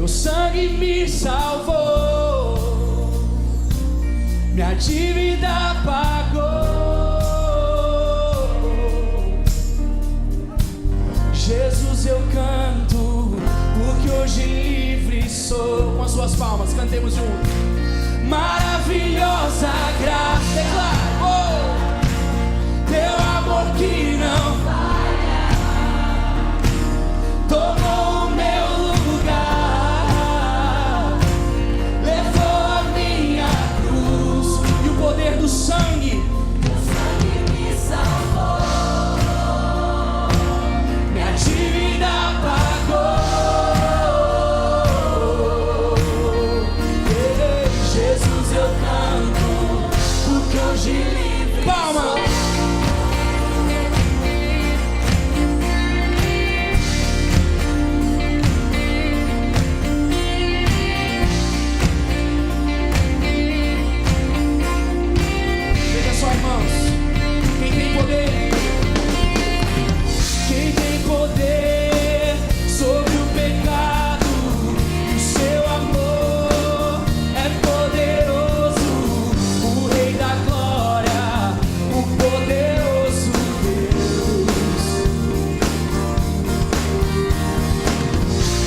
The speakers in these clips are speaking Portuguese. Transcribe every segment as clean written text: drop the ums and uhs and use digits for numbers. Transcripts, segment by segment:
Teu sangue me salvou, minha dívida pagou. Jesus, eu canto, porque hoje livre sou. Com as suas palmas, cantemos juntos. Maravilhosa graça, declaro, teu amor que não falha, tomou o meu lugar, levou a minha cruz, e o poder do sangue, teu sangue me salvou, minha dívida pagou. Jesus, eu canto, porque hoje livre. Palma! Veja só, irmãos, quem tem poder? Quem tem poder sobre o pecado? O seu amor é poderoso, o Rei da Glória, o poderoso Deus.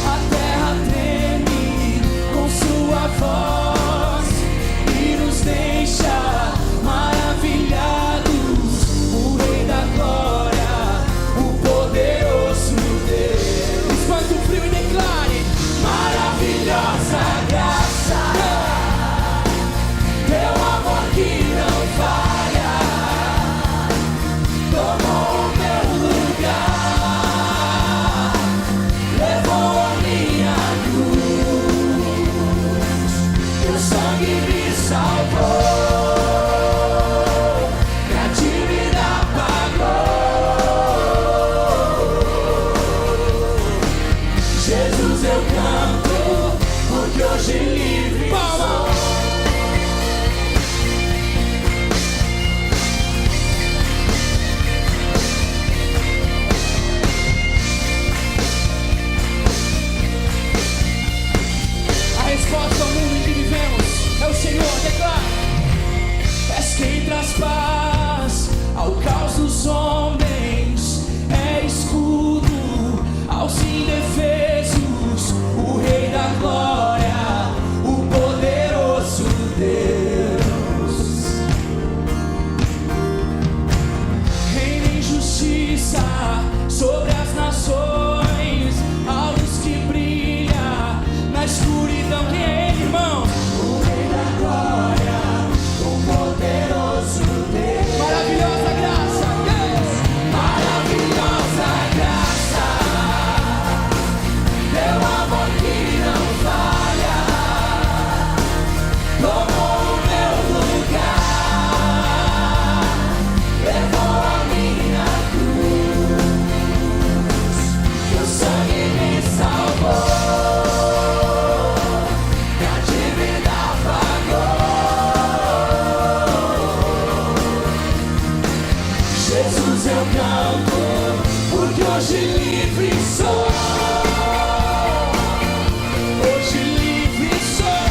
A terra treme com sua voz e nos deixa maravilhados, o Rei da Glória, o poderoso Deus. Espante o frio e declare: maravilhosa graça, teu amor que não falha, tomou o meu lugar, levou a minha cruz, teu sangue me salvou, minha dívida pagou. Jesus, eu canto, porque hoje livre sou. A resposta ao mundo em que vivemos é o Senhor, declara. És quem traz paz ao caos dos homens, é escudo aos indefesos, o Rei da Glória, o poderoso Deus. Reina em justiça sobre as nações, a luz que brilha na escuridão. Quem é Ele, irmão? O Rei da Glória, o poderoso Deus. Maravilhosa graça, yes! Maravilhosa graça, teu amor que não falha, tomou o meu lugar, levou a minha cruz, teu sangue me salvou, minha dívida pagou. Jesus, eu canto, porque hoje livre sou. Hoje livre sou.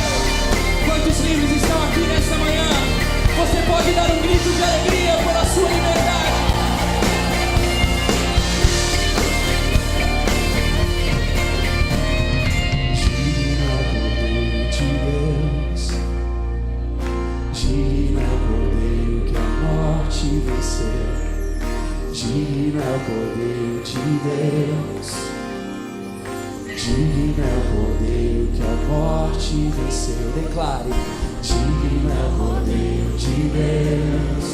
Quantos livres estão aqui nesta manhã? Você pode dar um grito de alegria pela sua liberdade. Digno é o Cordeiro de Deus, digno é o Cordeiro que a morte venceu. Digno é o Cordeiro de Deus, digno é o Cordeiro que a morte venceu. Declare: digno é o Cordeiro de Deus,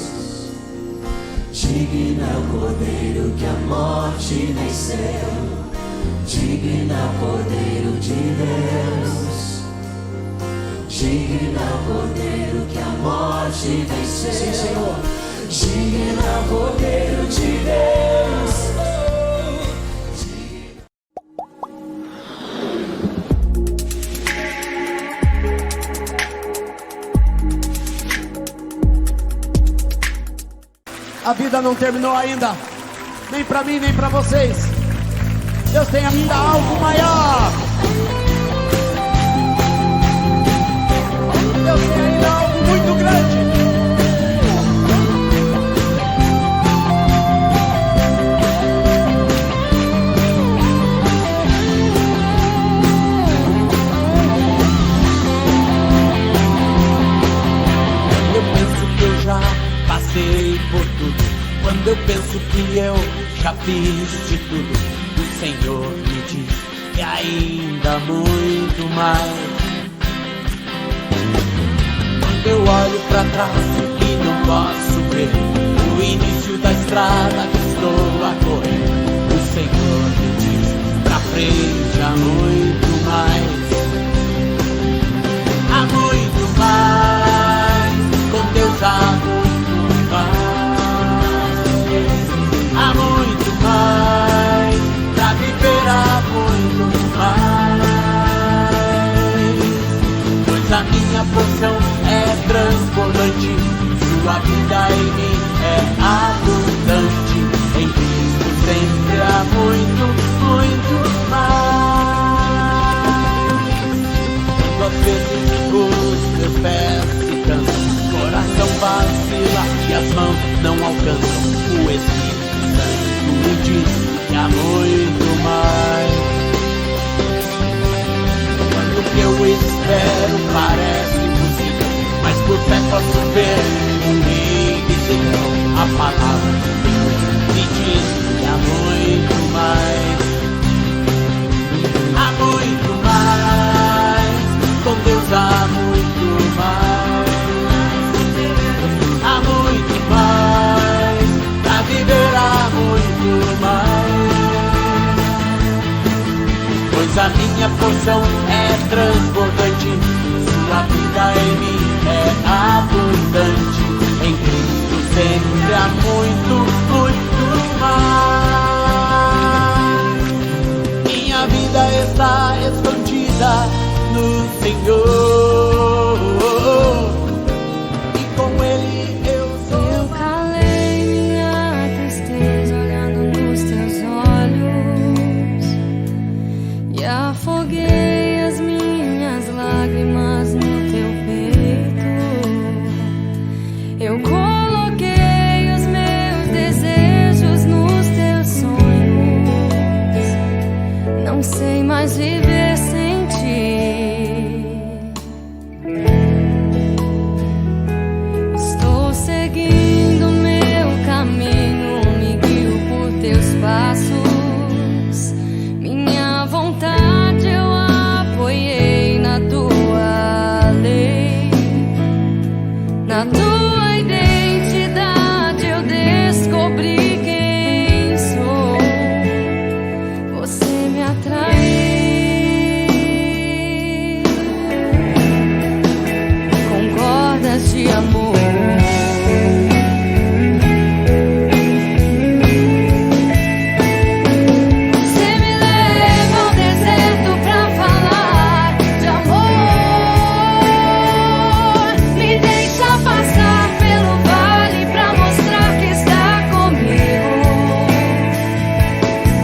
digno é o Cordeiro que a morte venceu. Digno é o Cordeiro de Deus, digno é o Cordeiro que a morte venceu. Sim, Senhor. Digno é o Cordeiro de Deus. A vida não terminou ainda, nem para mim, nem para vocês. Deus tem ainda algo maior. fiz de tudo, o Senhor me diz que ainda muito mais. Quando eu olho pra trás e não posso ver o início da estrada que estou a correr, o Senhor me diz pra frente há muito mais. Há muito mais, com Deus há muito mais. Há muito mais, pra viver há muito mais. Pois a minha porção é transbordante, sua vida em mim é abundante. Em Cristo sempre há muito, muito mais. Quando às vezes os meus pés se cansam, coração vacila e as mãos não alcançam, o Espírito Santo me diz que há muito mais. Quando o que eu espero parece impossível, mas por fé posso ver o rei de a palavra de Deus me diz que há muito mais. Há muito mais, com Deus há muito mais. Há muito mais, pra viver há muito mais. Pois a minha porção é transbordante, sua vida em mim é abundante. Em Cristo sempre há muito, muito mais. Minha vida está escondida no Senhor, e com Ele eu sou. Eu calei minha tristeza olhando nos teus olhos e afoguei as minhas lágrimas no teu peito. Eu coloquei os meus desejos nos teus sonhos. Não sei mais viver sem ti. Estou seguindo meu caminho, me guio por teus passos. Minha vontade eu apoiei na tua lei. Na tua identidade eu descobri quem sou. Você me atraiu com cordas de amor. Você me leva ao deserto pra falar de amor. Me deixa passar pelo vale pra mostrar que está comigo.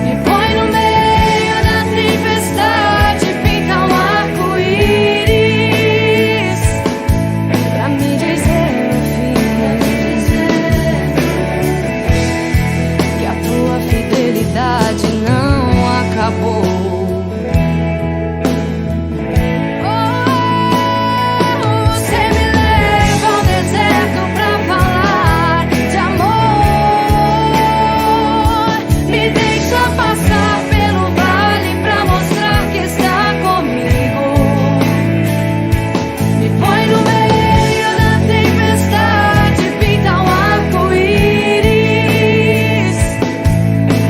Me põe no meio da tempestade, pinta um arco-íris pra me dizer no fim que a tua fidelidade não acabou. Você me leva ao deserto pra falar de amor. Me deixa passar pelo vale pra mostrar que está comigo. Me põe no meio da tempestade, pinta um arco-íris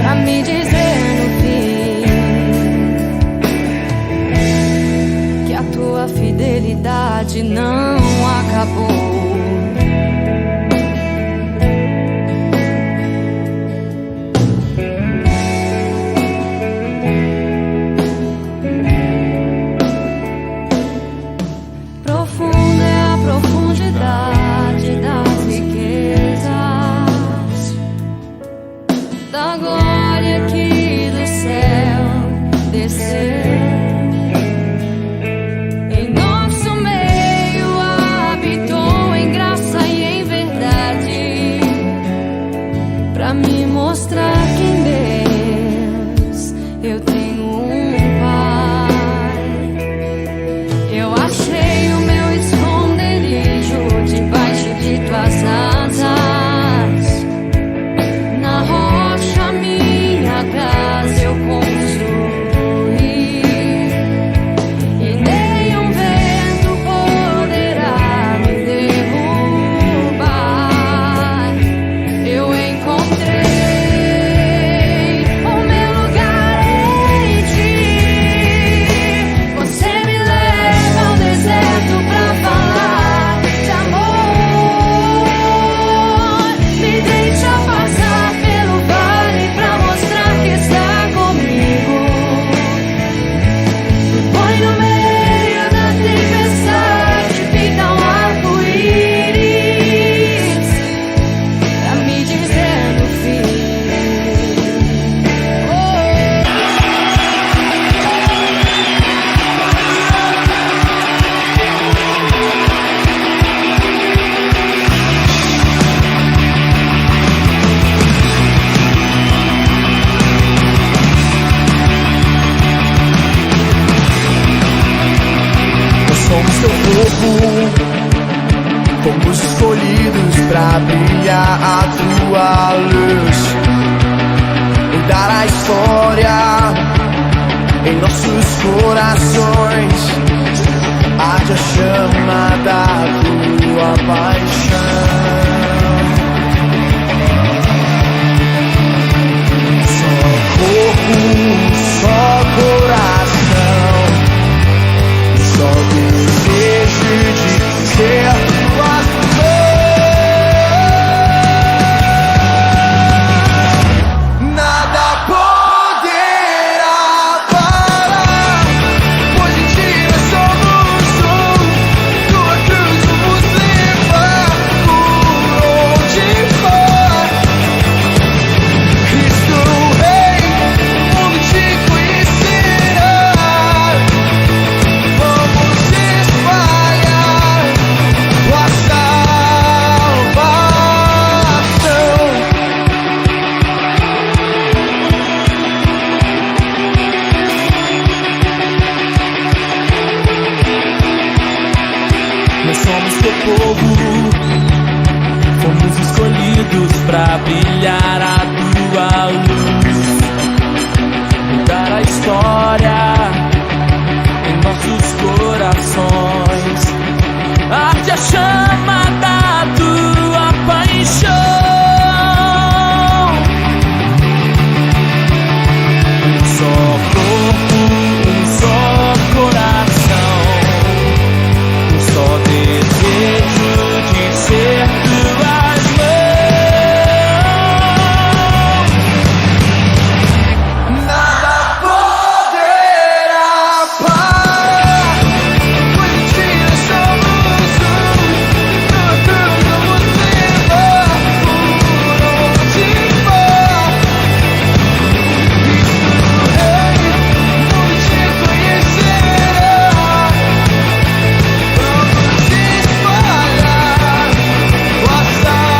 pra me dizer no fim que a tua fidelidade não acabou. Profunda é a profundidade das riquezas, da glória que do céu desceu. Em nosso meio habitou Somos teu povo, fomos escolhidos pra brilhar a tua luz, mudar a história em nossos corações. Arde a chama da tua paixão. Só corpo, só coração, só desejo de ser tua mão. Nada poderá parar, pois em ti nós somos um. Tua cruz nos leva por onde for. Cristo Rei, o mundo te conhecerá. Vamos espalhar tua salvação. Nós somos teu povo, fomos escolhidos pra brilhar a tua luz, mudar a história em nossos corações. Arde a chama da tua paixão. Um só corpo, um só coração, um só desejo de ser tuas mãos. Nada poderá parar, pois em ti nós somos um. Tua cruz nos leva por onde for. Cristo Rei, o mundo te conhecerá. Vamos espalhar tua salvação.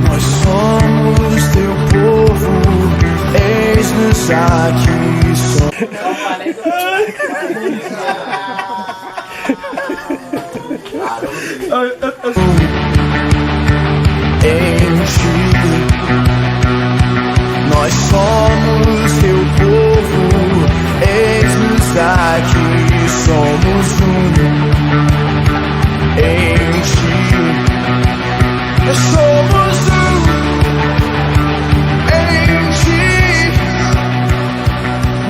Nós somos teu povo, eis-nos aqui. Em ti, nós somos teu povo, eis-nos aqui, somos um. Em ti, nós somos um. Em ti,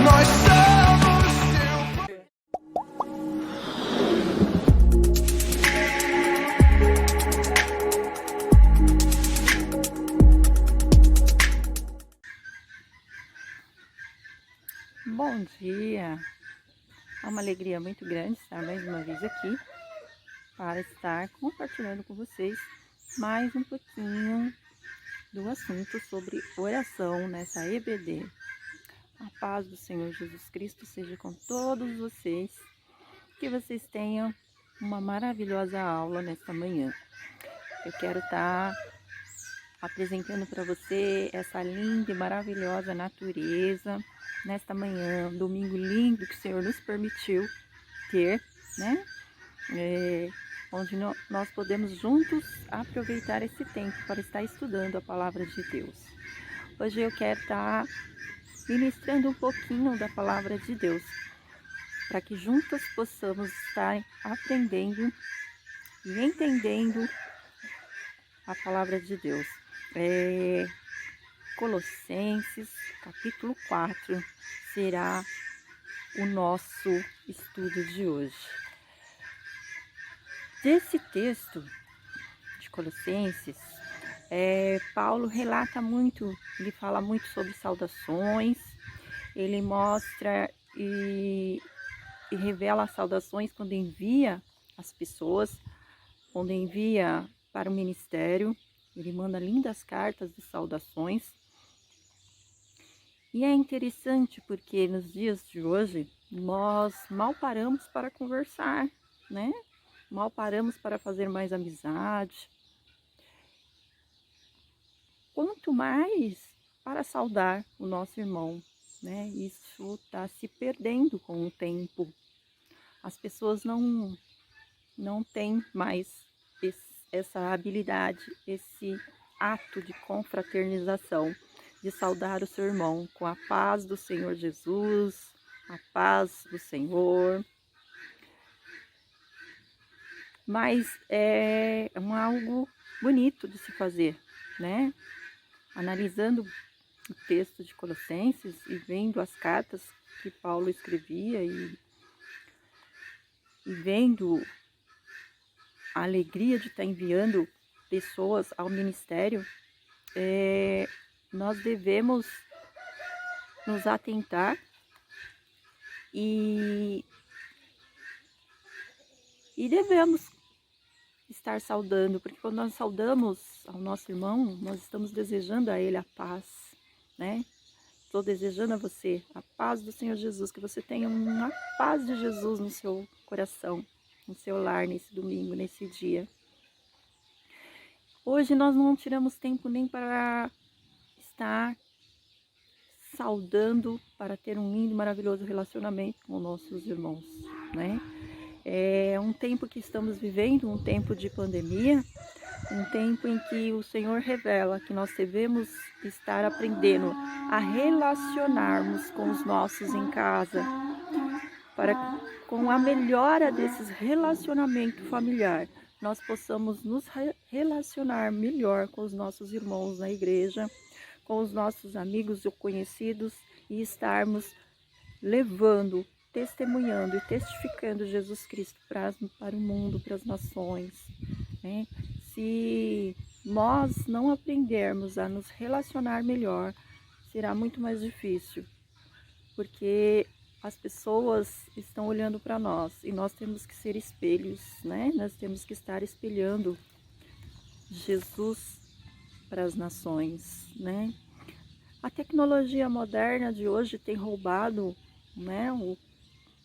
nós somos teu povo. Bom dia! É uma alegria muito grande estar mais uma vez aqui para estar compartilhando com vocês mais um pouquinho do assunto sobre oração nessa EBD. A paz do Senhor Jesus Cristo seja com todos vocês, que vocês tenham uma maravilhosa aula nesta manhã. Eu quero estar apresentando para você essa linda e maravilhosa natureza nesta manhã, um domingo lindo que o Senhor nos permitiu ter, né? Onde nós podemos juntos aproveitar esse tempo para estar estudando a palavra de Deus. Hoje eu quero estar ministrando um pouquinho da palavra de Deus, para que juntos possamos estar aprendendo e entendendo a palavra de Deus. Colossenses, capítulo 4, será o nosso estudo de hoje. Desse texto de Colossenses, Paulo relata muito, ele fala muito sobre saudações, ele mostra e revela as saudações quando envia as pessoas, quando envia para o ministério. Ele manda lindas cartas de saudações. E é interessante porque nos dias de hoje nós mal paramos para conversar, né? mal paramos para fazer mais amizade. Quanto mais para saudar o nosso irmão, né? Isso está se perdendo com o tempo. As pessoas não têm mais essa habilidade, esse ato de confraternização, de saudar o seu irmão com a paz do Senhor Jesus, a paz do Senhor. Mas é algo bonito de se fazer, né? Analisando o texto de Colossenses e vendo as cartas que Paulo escrevia e vendo a alegria de estar enviando pessoas ao ministério, nós devemos nos atentar e devemos estar saudando, porque quando nós saudamos ao nosso irmão, nós estamos desejando a ele a paz, né? Estou desejando a você a paz do Senhor Jesus, que você tenha uma paz de Jesus no seu coração, no seu lar, nesse domingo, nesse dia. Hoje nós não tiramos tempo nem para estar saudando, para ter um lindo e maravilhoso relacionamento com nossos irmãos, né? É um tempo que estamos vivendo, um tempo de pandemia, um tempo em que o Senhor revela que nós devemos estar aprendendo a relacionarmos com os nossos em casa, para com a melhora desses relacionamentos familiar, nós possamos nos relacionar melhor com os nossos irmãos na igreja, com os nossos amigos ou conhecidos e estarmos levando, testemunhando e testificando Jesus Cristo para o mundo, para as nações, né? Se nós não aprendermos a nos relacionar melhor, será muito mais difícil, porque as pessoas estão olhando para nós e nós temos que ser espelhos, né? Nós temos que estar espelhando Jesus para as nações, né? A tecnologia moderna de hoje tem roubado, né,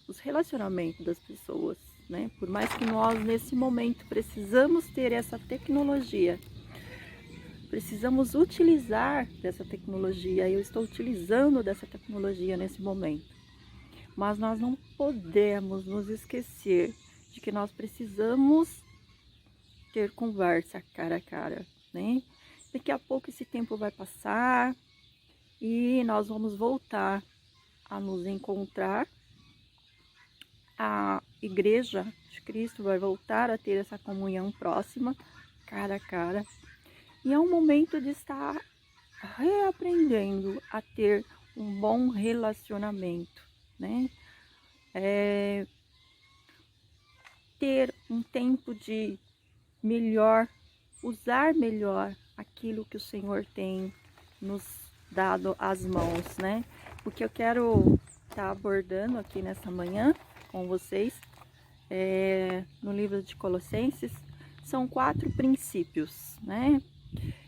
os relacionamentos das pessoas, né? Por mais que nós nesse momento precisamos ter essa tecnologia, precisamos utilizar dessa tecnologia. Eu estou utilizando dessa tecnologia nesse momento, mas nós não podemos nos esquecer de que nós precisamos ter conversa cara a cara, né? Daqui a pouco esse tempo vai passar e nós vamos voltar a nos encontrar. A igreja de Cristo vai voltar a ter essa comunhão próxima, cara a cara. E é um momento de estar reaprendendo a ter um bom relacionamento, né? Ter um tempo de usar melhor aquilo que o Senhor tem nos dado às mãos, né? O que eu quero estar abordando aqui nessa manhã com vocês, no livro de Colossenses, são 4 princípios, né?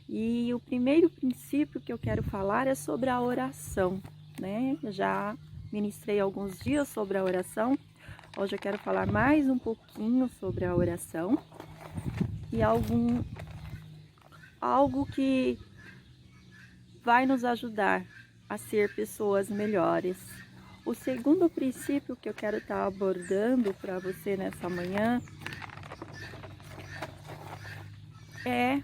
E o primeiro princípio que eu quero falar é sobre a oração, né? Eu já ministrei alguns dias sobre a oração, hoje eu quero falar mais um pouquinho sobre a oração e algo que vai nos ajudar a ser pessoas melhores. O segundo princípio que eu quero estar abordando para você nessa manhã é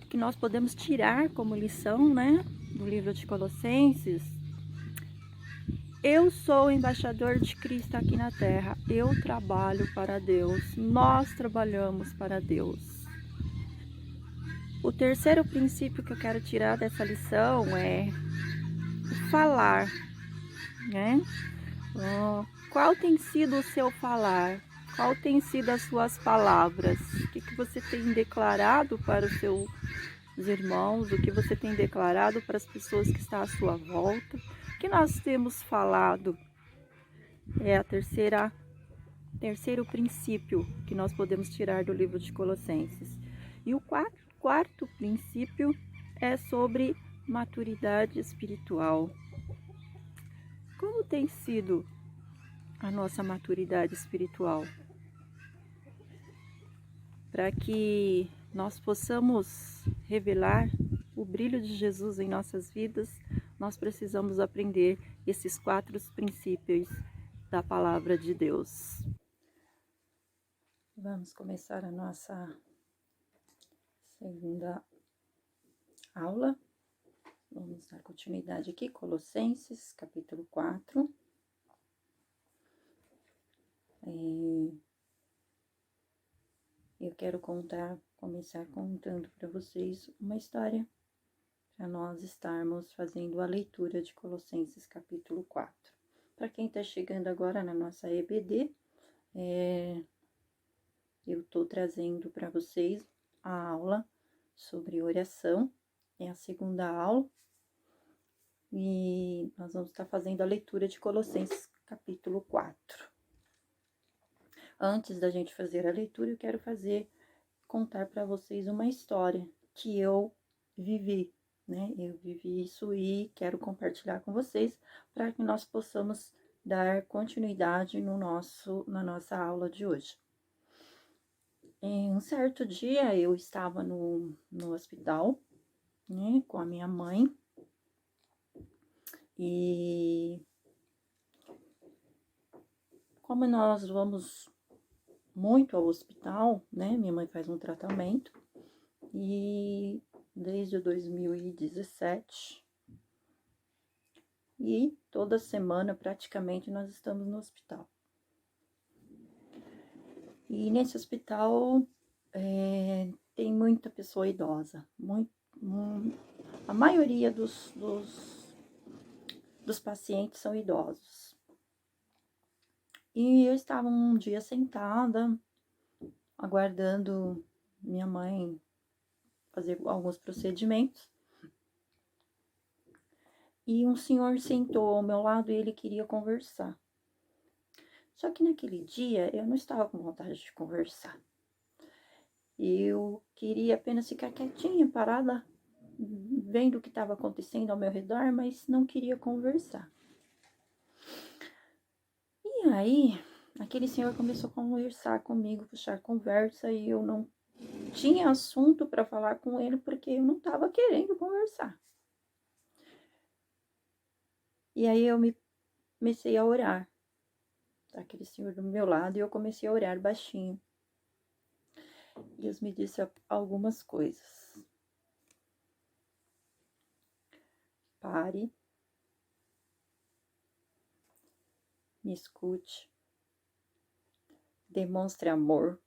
que nós podemos tirar como lição, né, do livro de Colossenses. Eu sou embaixador de Cristo aqui na terra, eu trabalho para Deus, nós trabalhamos para Deus. O terceiro princípio que eu quero tirar dessa lição é falar, né? Qual tem sido o seu falar? Qual tem sido as suas palavras? O que você tem declarado para os seus irmãos? O que você tem declarado para as pessoas que estão à sua volta? O que nós temos falado? É a terceiro princípio que nós podemos tirar do livro de Colossenses. E o quarto princípio é sobre maturidade espiritual. Como tem sido a nossa maturidade espiritual, para que nós possamos revelar o brilho de Jesus em nossas vidas. Nós precisamos aprender esses 4 princípios da palavra de Deus. Vamos começar a nossa segunda aula. Vamos dar continuidade aqui, Colossenses, capítulo 4. Eu quero começar contando para vocês uma história, para nós estarmos fazendo a leitura de Colossenses, capítulo 4. Para quem está chegando agora na nossa EBD, eu estou trazendo para vocês a aula sobre oração, é a segunda aula, e nós vamos estar fazendo a leitura de Colossenses, capítulo 4. Antes da gente fazer a leitura, eu quero contar para vocês uma história que eu vivi, né? Eu vivi isso e quero compartilhar com vocês para que nós possamos dar continuidade na nossa aula de hoje. Em um certo dia, eu estava no hospital, né, com a minha mãe, e como nós vamos muito ao hospital, né, minha mãe faz um tratamento, e desde 2017, e toda semana praticamente nós estamos no hospital. E nesse hospital tem muita pessoa idosa, a maioria dos pacientes são idosos. E eu estava um dia sentada, aguardando minha mãe fazer alguns procedimentos, e um senhor sentou ao meu lado e ele queria conversar. Só que naquele dia eu não estava com vontade de conversar. Eu queria apenas ficar quietinha, parada, vendo o que estava acontecendo ao meu redor, mas não queria conversar. E aí, aquele senhor começou a conversar comigo, puxar conversa, e eu não tinha assunto para falar com ele, porque eu não estava querendo conversar. E aí eu comecei a orar. Aquele senhor do meu lado, e eu comecei a orar baixinho. Deus me disse algumas coisas. Pare. Me escute. Demonstre amor.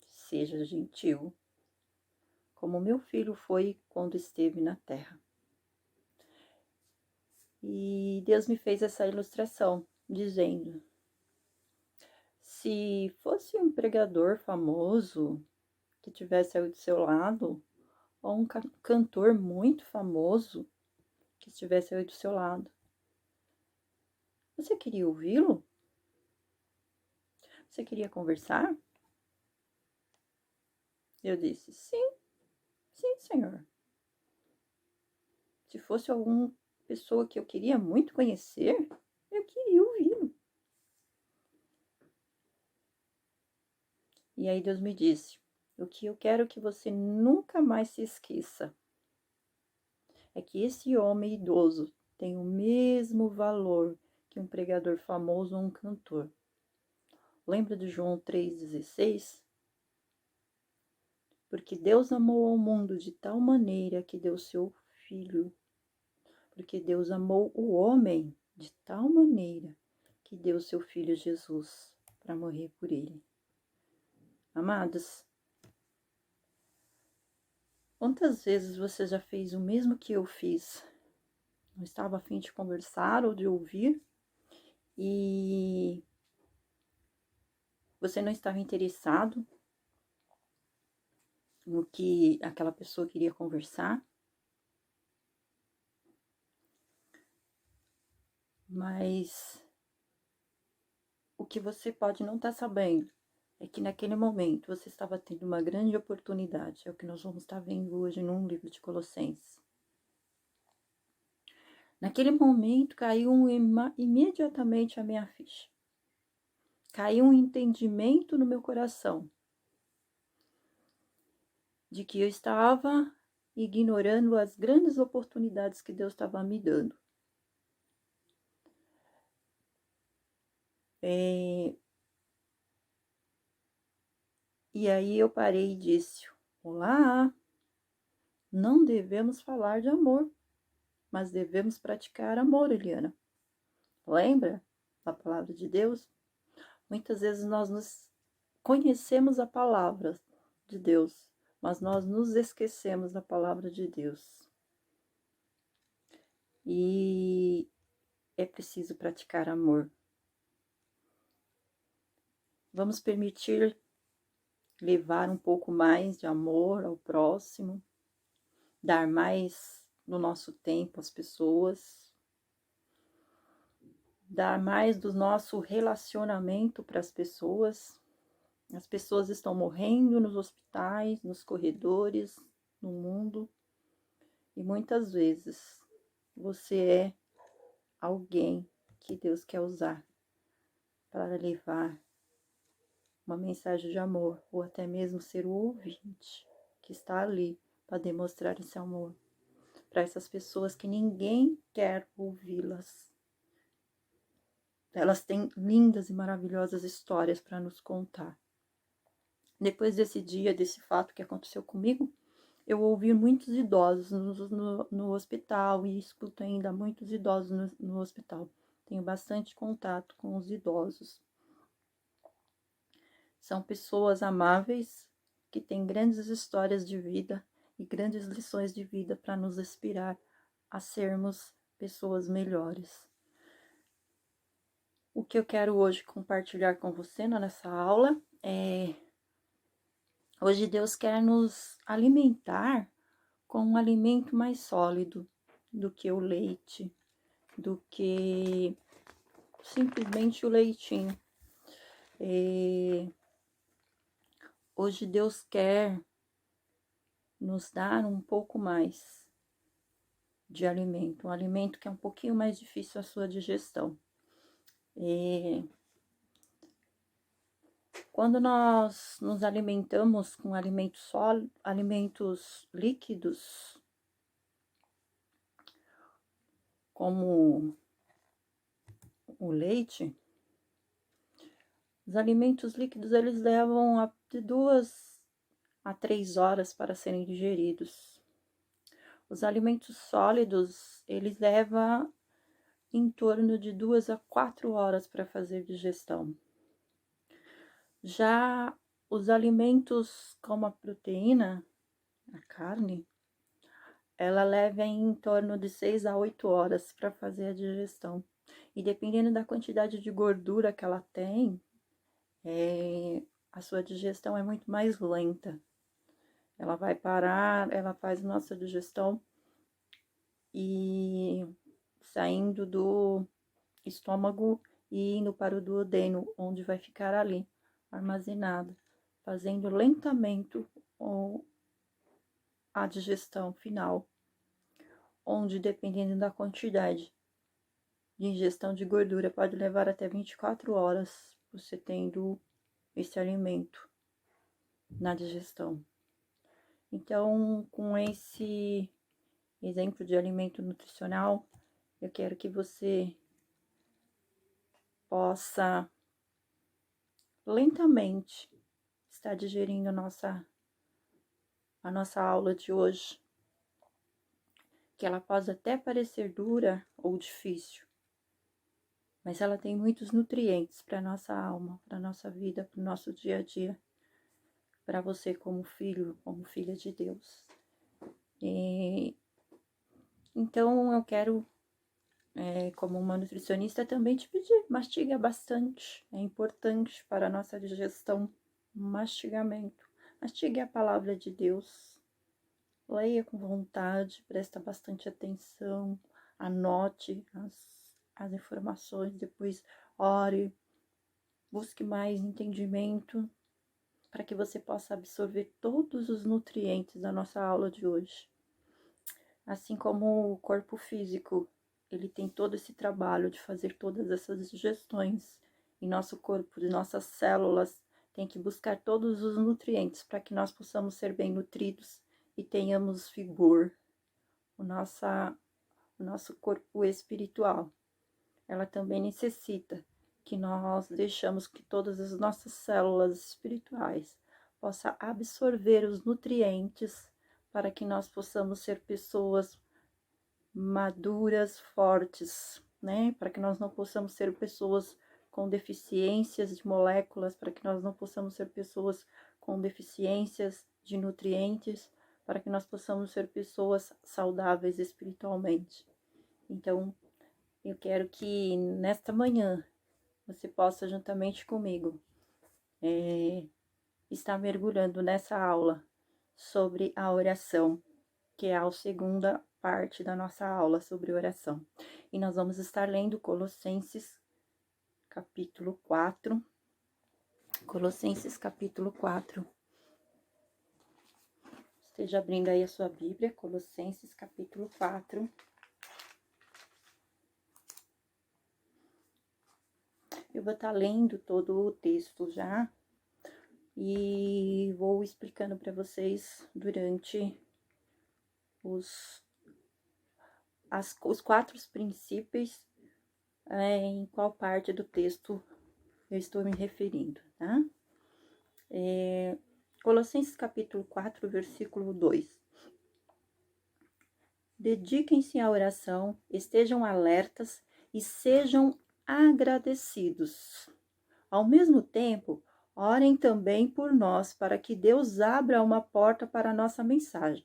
Seja gentil. Como meu filho foi quando esteve na terra. E Deus me fez essa ilustração, dizendo: se fosse um pregador famoso que tivesse aí do seu lado, ou um cantor muito famoso que estivesse aí do seu lado, você queria ouvi-lo? Você queria conversar? Eu disse: sim, Senhor. Se fosse alguma pessoa que eu queria muito conhecer, eu queria ouvi-lo. E aí Deus me disse: o que eu quero que você nunca mais se esqueça é que esse homem idoso tem o mesmo valor que um pregador famoso ou um cantor. Lembra de João 3,16? Porque Deus amou ao mundo de tal maneira que deu seu Filho. Porque Deus amou o homem de tal maneira que deu seu Filho Jesus para morrer por ele. Amados, quantas vezes você já fez o mesmo que eu fiz? Não estava a fim de conversar ou de ouvir, e você não estava interessado no que aquela pessoa queria conversar, mas o que você pode não estar sabendo é que naquele momento você estava tendo uma grande oportunidade. É o que nós vamos estar vendo hoje no livro de Colossenses. Naquele momento caiu imediatamente a minha ficha. caiu um entendimento no meu coração de que eu estava ignorando as grandes oportunidades que Deus estava me dando. E aí eu parei e disse: olá, não devemos falar de amor, mas devemos praticar amor, Eliana. Lembra da palavra de Deus? Muitas vezes nós conhecemos a palavra de Deus, mas nós nos esquecemos da palavra de Deus. E é preciso praticar amor. Vamos permitir levar um pouco mais de amor ao próximo, dar mais no nosso tempo às pessoas, dar mais do nosso relacionamento para as pessoas. As pessoas estão morrendo nos hospitais, nos corredores, no mundo, e muitas vezes você é alguém que Deus quer usar para levar uma mensagem de amor, ou até mesmo ser o ouvinte que está ali para demonstrar esse amor para essas pessoas que ninguém quer ouvi-las. Elas têm lindas e maravilhosas histórias para nos contar. Depois desse dia, desse fato que aconteceu comigo, eu ouvi muitos idosos no hospital e escuto ainda muitos idosos no hospital. Tenho bastante contato com os idosos. São pessoas amáveis que têm grandes histórias de vida e grandes lições de vida para nos inspirar a sermos pessoas melhores. O que eu quero hoje compartilhar com você nessa aula é: hoje Deus quer nos alimentar com um alimento mais sólido do que o leite, do que simplesmente o leitinho. Hoje Deus quer nos dar um pouco mais de alimento, um alimento que é um pouquinho mais difícil a sua digestão. Quando nós nos alimentamos com alimentos sólidos, alimentos líquidos, como o leite, os alimentos líquidos eles levam de 2 a 3 horas para serem digeridos. Os alimentos sólidos, eles levam em torno de 2 a 4 horas para fazer digestão. Já os alimentos como a proteína, a carne, ela leva em torno de 6 a 8 horas para fazer a digestão. E dependendo da quantidade de gordura que ela tem, a sua digestão é muito mais lenta. Ela vai parar, ela faz nossa digestão e saindo do estômago e indo para o duodeno, onde vai ficar ali armazenado, fazendo lentamente a digestão final, onde dependendo da quantidade de ingestão de gordura pode levar até 24 horas você tendo esse alimento na digestão. Então, com esse exemplo de alimento nutricional, eu quero que você possa lentamente estar digerindo a nossa aula de hoje, que ela pode até parecer dura ou difícil, mas ela tem muitos nutrientes para nossa alma, para nossa vida, para o nosso dia a dia, para você como filho, como filha de Deus. Então eu quero, como uma nutricionista, também te pedir, mastiga bastante, é importante para a nossa digestão, mastigamento. Mastigue a palavra de Deus, leia com vontade, presta bastante atenção, anote as informações, depois ore, busque mais entendimento, para que você possa absorver todos os nutrientes da nossa aula de hoje. Assim como o corpo físico, ele tem todo esse trabalho de fazer todas essas digestões em nosso corpo, de nossas células, tem que buscar todos os nutrientes para que nós possamos ser bem nutridos e tenhamos vigor. O nosso corpo espiritual, ela também necessita que nós deixamos que todas as nossas células espirituais possam absorver os nutrientes para que nós possamos ser pessoas maduras, fortes, né? Para que nós não possamos ser pessoas com deficiências de moléculas, para que nós não possamos ser pessoas com deficiências de nutrientes, para que nós possamos ser pessoas saudáveis espiritualmente. Então, eu quero que nesta manhã você possa, juntamente comigo, estar mergulhando nessa aula sobre a oração, que é a segunda parte da nossa aula sobre oração. E nós vamos estar lendo Colossenses, capítulo 4. Colossenses, capítulo 4. Esteja abrindo aí a sua Bíblia, Colossenses, capítulo 4. Eu vou estar lendo todo o texto já e vou explicando para vocês durante os 4 princípios em qual parte do texto eu estou me referindo, tá? Colossenses capítulo 4, versículo 2. Dediquem-se à oração, estejam alertas e sejam agradecidos. Ao mesmo tempo, orem também por nós, para que Deus abra uma porta para a nossa mensagem,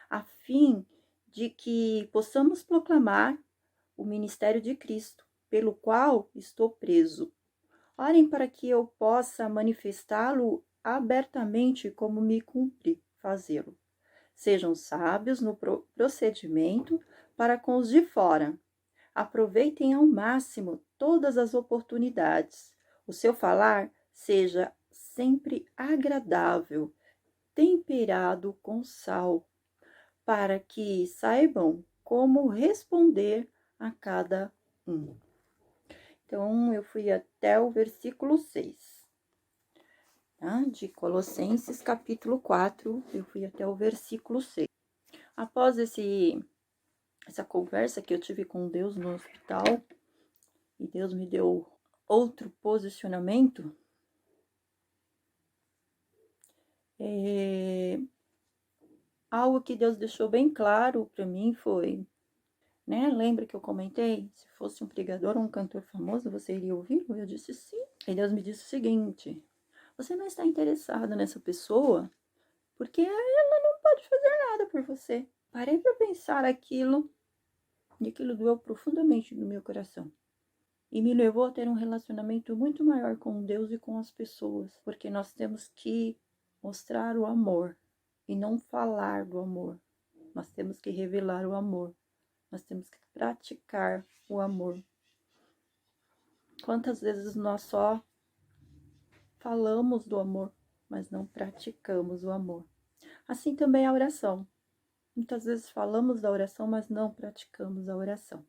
a fim de que possamos proclamar o ministério de Cristo, pelo qual estou preso. Orem para que eu possa manifestá-lo abertamente como me cumpre fazê-lo. Sejam sábios no procedimento para com os de fora. Aproveitem ao máximo todas as oportunidades. O seu falar seja sempre agradável, temperado com sal, para que saibam como responder a cada um. Então, eu fui até o versículo 6, tá? De Colossenses, capítulo 4, eu fui até o versículo 6. Após essa conversa que eu tive com Deus no hospital, e Deus me deu outro posicionamento, algo que Deus deixou bem claro para mim foi, né? Lembra que eu comentei? Se fosse um pregador ou um cantor famoso, você iria ouvi-lo? Eu disse sim. E Deus me disse o seguinte: você não está interessado nessa pessoa porque ela não pode fazer nada por você. Parei para pensar aquilo e aquilo doeu profundamente no meu coração. E me levou a ter um relacionamento muito maior com Deus e com as pessoas, porque nós temos que mostrar o amor e não falar do amor. Nós temos que revelar o amor. Nós temos que praticar o amor. Quantas vezes nós só falamos do amor, mas não praticamos o amor? Assim também a oração. Muitas vezes falamos da oração, mas não praticamos a oração.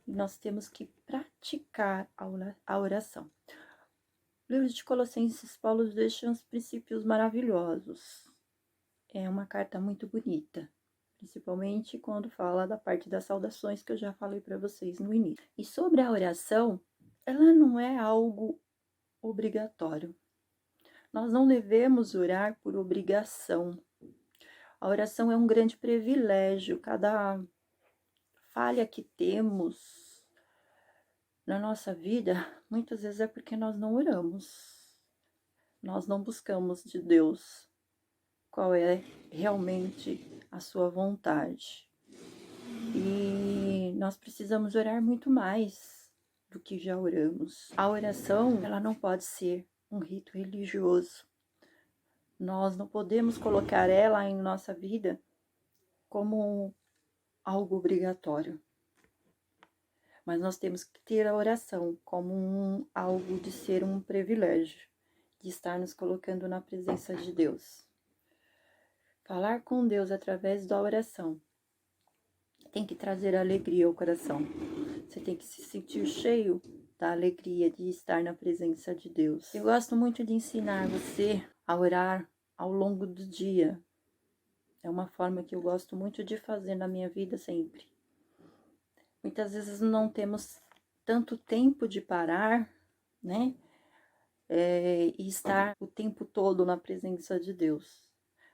E nós temos que praticar a oração. O livro de Colossenses, Paulo deixa uns princípios maravilhosos. É uma carta muito bonita, principalmente quando fala da parte das saudações que eu já falei para vocês no início. E sobre a oração, ela não é algo obrigatório. Nós não devemos orar por obrigação. A oração é um grande privilégio. Cada falha que temos na nossa vida, muitas vezes é porque nós não oramos. Nós não buscamos de Deus qual é realmente a sua vontade. E nós precisamos orar muito mais do que já oramos. A oração, ela não pode ser um rito religioso. Nós não podemos colocar ela em nossa vida como algo obrigatório. Mas nós temos que ter a oração como algo de ser um privilégio, de estar nos colocando na presença de Deus. Falar com Deus através da oração tem que trazer alegria ao coração. Você tem que se sentir cheio da alegria de estar na presença de Deus. Eu gosto muito de ensinar você a orar ao longo do dia. É uma forma que eu gosto muito de fazer na minha vida sempre. Muitas vezes não temos tanto tempo de parar, né? E estar o tempo todo na presença de Deus.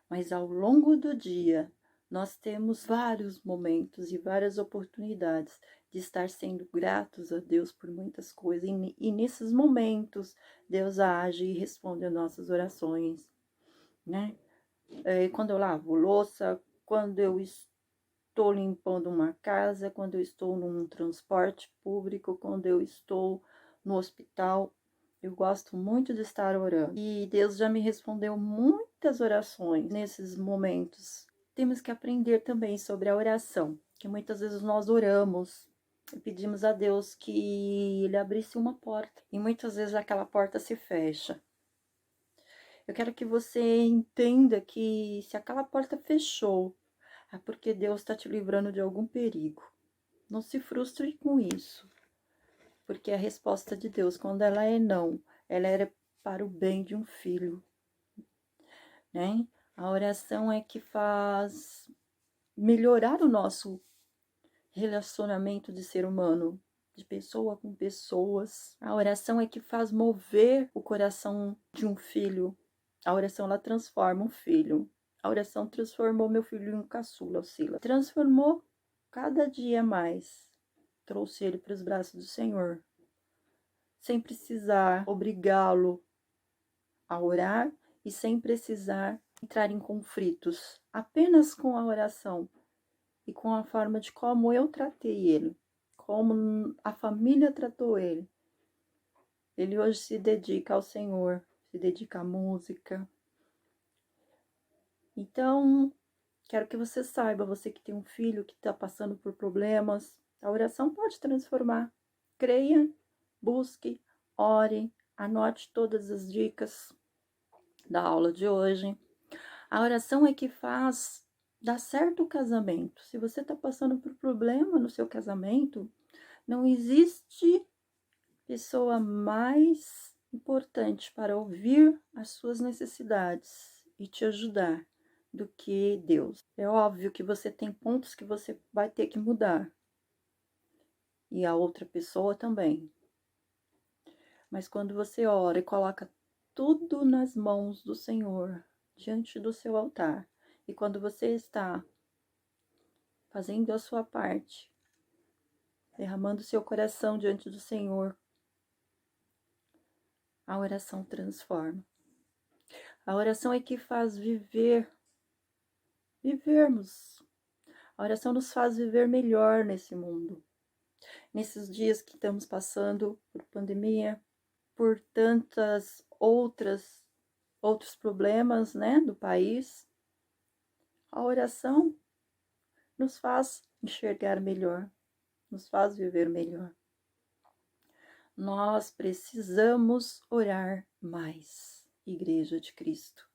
Mas ao longo do dia, nós temos vários momentos e várias oportunidades de estar sendo gratos a Deus por muitas coisas. E nesses momentos, Deus age e responde às nossas orações, né? Quando eu lavo louça, quando eu estou limpando uma casa, quando eu estou num transporte público, quando eu estou no hospital, eu gosto muito de estar orando. E Deus já me respondeu muitas orações nesses momentos. Temos que aprender também sobre a oração, que muitas vezes nós oramos e pedimos a Deus que Ele abrisse uma porta. E muitas vezes aquela porta se fecha. Eu quero que você entenda que se aquela porta fechou, é porque Deus está te livrando de algum perigo. Não se frustre com isso. Porque a resposta de Deus, quando ela é não, ela era para o bem de um filho, né? A oração é que faz melhorar o nosso relacionamento de ser humano, de pessoa com pessoas. A oração é que faz mover o coração de um filho. A oração, ela transforma um filho. A oração transformou meu filho em um caçula, o Sila. Transformou cada dia mais. Trouxe ele para os braços do Senhor. Sem precisar obrigá-lo a orar e sem precisar entrar em conflitos. Apenas com a oração e com a forma de como eu tratei ele, como a família tratou ele. Ele hoje se dedica ao Senhor, se dedica à música. Então, quero que você saiba, você que tem um filho que está passando por problemas, a oração pode transformar. Creia, busque, ore, anote todas as dicas da aula de hoje. A oração é que faz dar certo o casamento. Se você está passando por problema no seu casamento, não existe pessoa mais importante para ouvir as suas necessidades e te ajudar do que Deus. É óbvio que você tem pontos que você vai ter que mudar. E a outra pessoa também. Mas quando você ora e coloca tudo nas mãos do Senhor, diante do seu altar, e quando você está fazendo a sua parte, derramando seu coração diante do Senhor, a oração transforma. A oração é que faz vivermos. A oração nos faz viver melhor nesse mundo. Nesses dias que estamos passando por pandemia, por tantas outros problemas, né, do país, a oração nos faz enxergar melhor, nos faz viver melhor. Nós precisamos orar mais, Igreja de Cristo.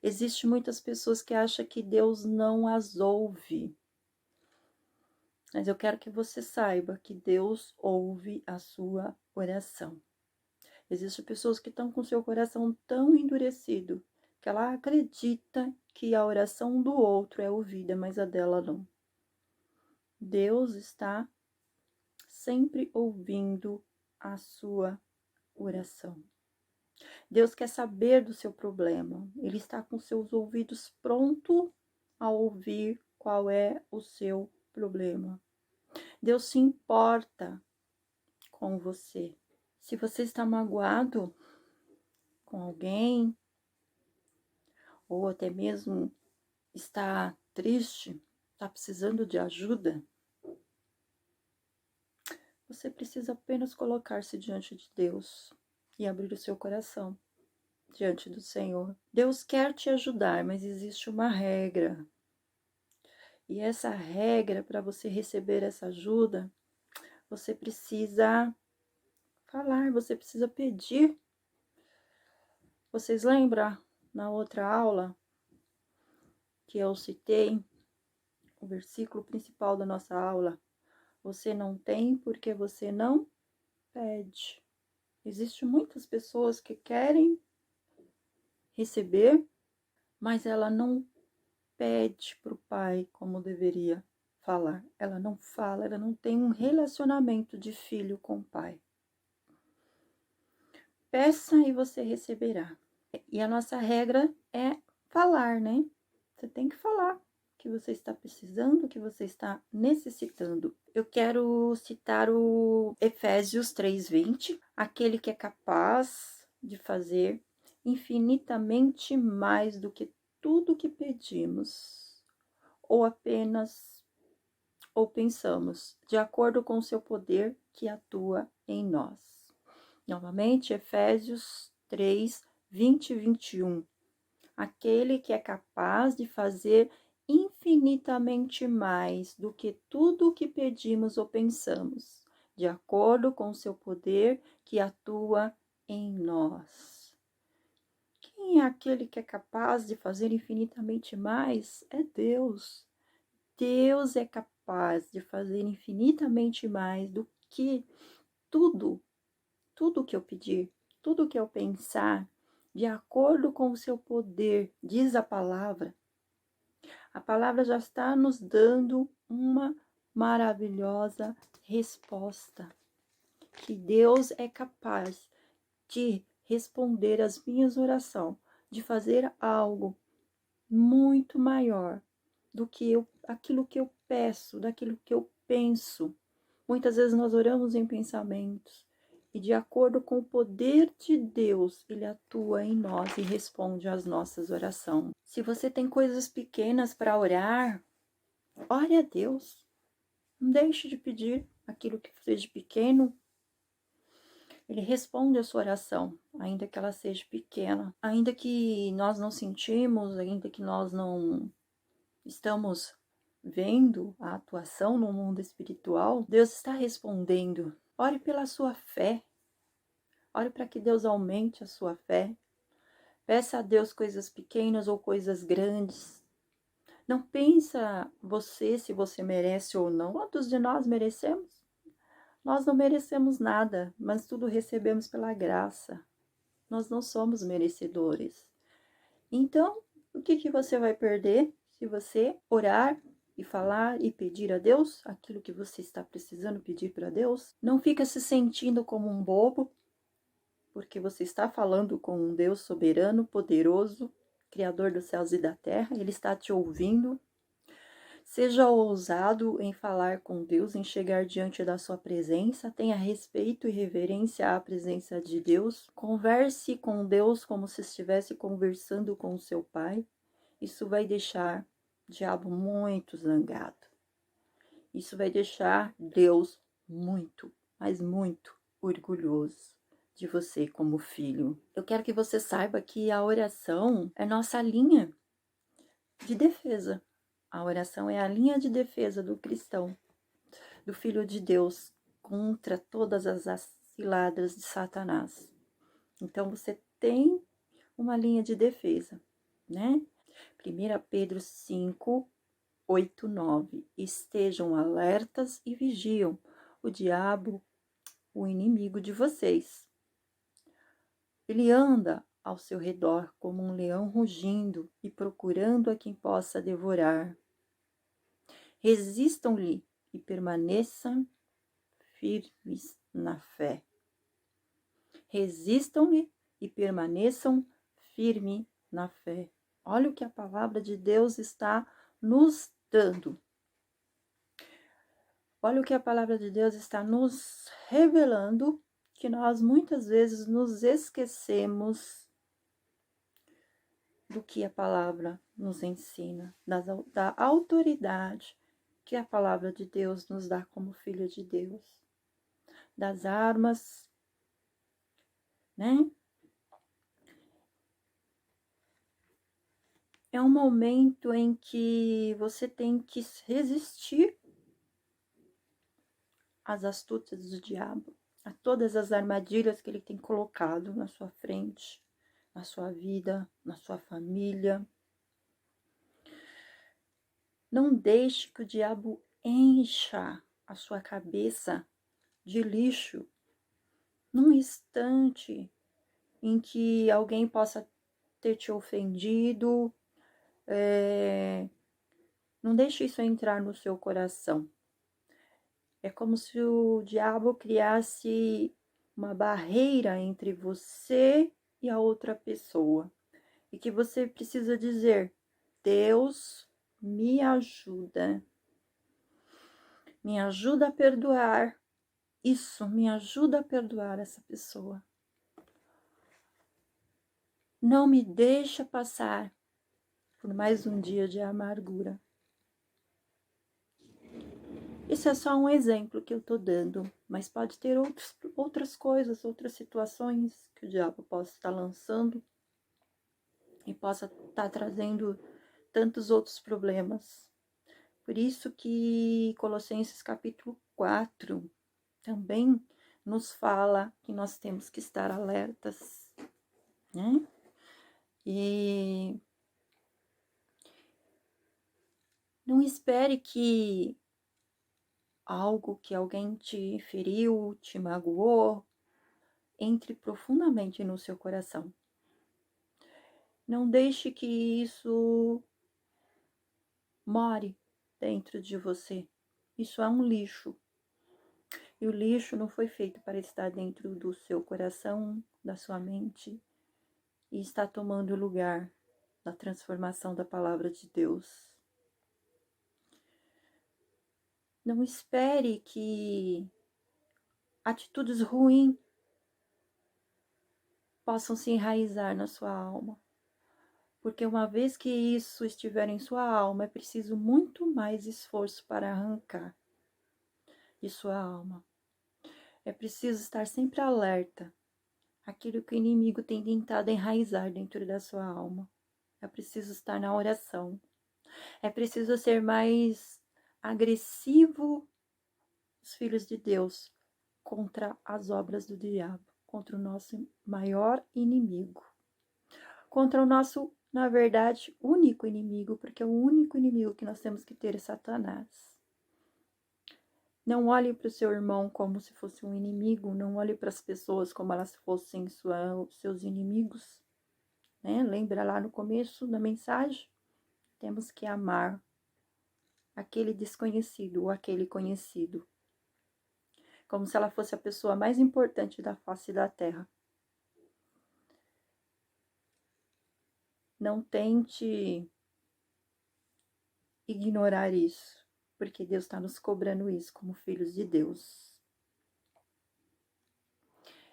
Existem muitas pessoas que acham que Deus não as ouve. Mas eu quero que você saiba que Deus ouve a sua oração. Existem pessoas que estão com seu coração tão endurecido que ela acredita que a oração do outro é ouvida, mas a dela não. Deus está sempre ouvindo a sua oração. Deus quer saber do seu problema. Ele está com seus ouvidos prontos a ouvir qual é o seu problema. Deus se importa com você. Se você está magoado com alguém, ou até mesmo está triste, está precisando de ajuda, você precisa apenas colocar-se diante de Deus e abrir o seu coração diante do Senhor. Deus quer te ajudar, mas existe uma regra. E essa regra, para você receber essa ajuda, você precisa falar, você precisa pedir. Vocês lembram na outra aula que eu citei o versículo principal da nossa aula? Você não tem porque você não pede. Existem muitas pessoas que querem receber, mas ela não pede para o pai como deveria falar. Ela não fala, ela não tem um relacionamento de filho com o pai. Peça e você receberá. E a nossa regra é falar, né? Você tem que falar o que você está precisando, o que você está necessitando. Eu quero citar o Efésios 3:20, aquele que é capaz de fazer infinitamente mais do que tudo que pedimos, ou apenas ou pensamos, de acordo com o seu poder que atua em nós. Novamente, Efésios 3:20 e 21. Aquele que é capaz de fazer infinitamente mais do que tudo o que pedimos ou pensamos, de acordo com o seu poder que atua em nós. Quem é aquele que é capaz de fazer infinitamente mais? É Deus. Deus é capaz de fazer infinitamente mais do que tudo que eu pedir, tudo que eu pensar, de acordo com o seu poder, diz a palavra. A palavra já está nos dando uma maravilhosa resposta, que Deus é capaz de responder às minhas orações, de fazer algo muito maior do que aquilo que eu peço, daquilo que eu penso. Muitas vezes nós oramos em pensamentos, e de acordo com o poder de Deus, Ele atua em nós e responde às nossas orações. Se você tem coisas pequenas para orar, ore a Deus. Não deixe de pedir aquilo que seja pequeno. Ele responde a sua oração, ainda que ela seja pequena. Ainda que nós não sentimos, ainda que nós não estamos vendo a atuação no mundo espiritual, Deus está respondendo. Ore pela sua fé. Ore para que Deus aumente a sua fé. Peça a Deus coisas pequenas ou coisas grandes. Não pensa você se você merece ou não. Quantos de nós merecemos? Nós não merecemos nada, mas tudo recebemos pela graça. Nós não somos merecedores. Então, o que você vai perder se você orar e falar e pedir a Deus aquilo que você está precisando pedir para Deus? Não fica se sentindo como um bobo, porque você está falando com um Deus soberano, poderoso, Criador dos céus e da terra. Ele está te ouvindo. Seja ousado em falar com Deus, em chegar diante da sua presença. Tenha respeito e reverência à presença de Deus. Converse com Deus como se estivesse conversando com o seu Pai. Isso vai deixar o diabo muito zangado. Isso vai deixar Deus muito, mas muito orgulhoso de você como filho. Eu quero que você saiba que a oração é nossa linha de defesa. A oração é a linha de defesa do cristão, do Filho de Deus, contra todas as ciladas de Satanás. Então, você tem uma linha de defesa, né? 1 Pedro 5, 8, 9. Estejam alertas e vigiam. O diabo, o inimigo de vocês. Ele anda ao seu redor como um leão rugindo e procurando a quem possa devorar. Resistam-lhe e permaneçam firmes na fé. Resistam-lhe e permaneçam firmes na fé. Olha o que a palavra de Deus está nos dando. Olha o que a palavra de Deus está nos revelando, que nós muitas vezes nos esquecemos do que a palavra nos ensina, da autoridade que a palavra de Deus nos dá como filho de Deus, das armas, né? É um momento em que você tem que resistir às astúcias do diabo, a todas as armadilhas que ele tem colocado na sua frente, na sua vida, na sua família. Não deixe que o diabo encha a sua cabeça de lixo, num instante em que alguém possa ter te ofendido, não deixe isso entrar no seu coração. É como se o diabo criasse uma barreira entre você e a outra pessoa. E que você precisa dizer: Deus, me ajuda. Me ajuda a perdoar. Isso, me ajuda a perdoar essa pessoa. Não me deixa passar por mais um dia de amargura. Isso é só um exemplo que eu tô dando, mas pode ter outras coisas, outras situações que o diabo possa estar lançando e possa estar trazendo tantos outros problemas. Por isso que Colossenses capítulo 4 também nos fala que nós temos que estar alertas, né? E não espere que algo que alguém te feriu, te magoou, entre profundamente no seu coração. Não deixe que isso more dentro de você. Isso é um lixo. E o lixo não foi feito para estar dentro do seu coração, da sua mente, e está tomando o lugar da transformação da palavra de Deus. Não espere que atitudes ruins possam se enraizar na sua alma. Porque uma vez que isso estiver em sua alma, é preciso muito mais esforço para arrancar de sua alma. É preciso estar sempre alerta àquilo que o inimigo tem tentado enraizar dentro da sua alma. É preciso estar na oração. É preciso ser mais agressivo, os filhos de Deus, contra as obras do diabo, contra o nosso maior inimigo, contra o nosso, na verdade, único inimigo, porque o único inimigo que nós temos que ter é Satanás. Não olhe para o seu irmão como se fosse um inimigo, não olhe para as pessoas como elas fossem seus inimigos, né? Lembra lá no começo da mensagem? Temos que amar aquele desconhecido ou aquele conhecido, como se ela fosse a pessoa mais importante da face da terra. Não tente ignorar isso, porque Deus está nos cobrando isso como filhos de Deus.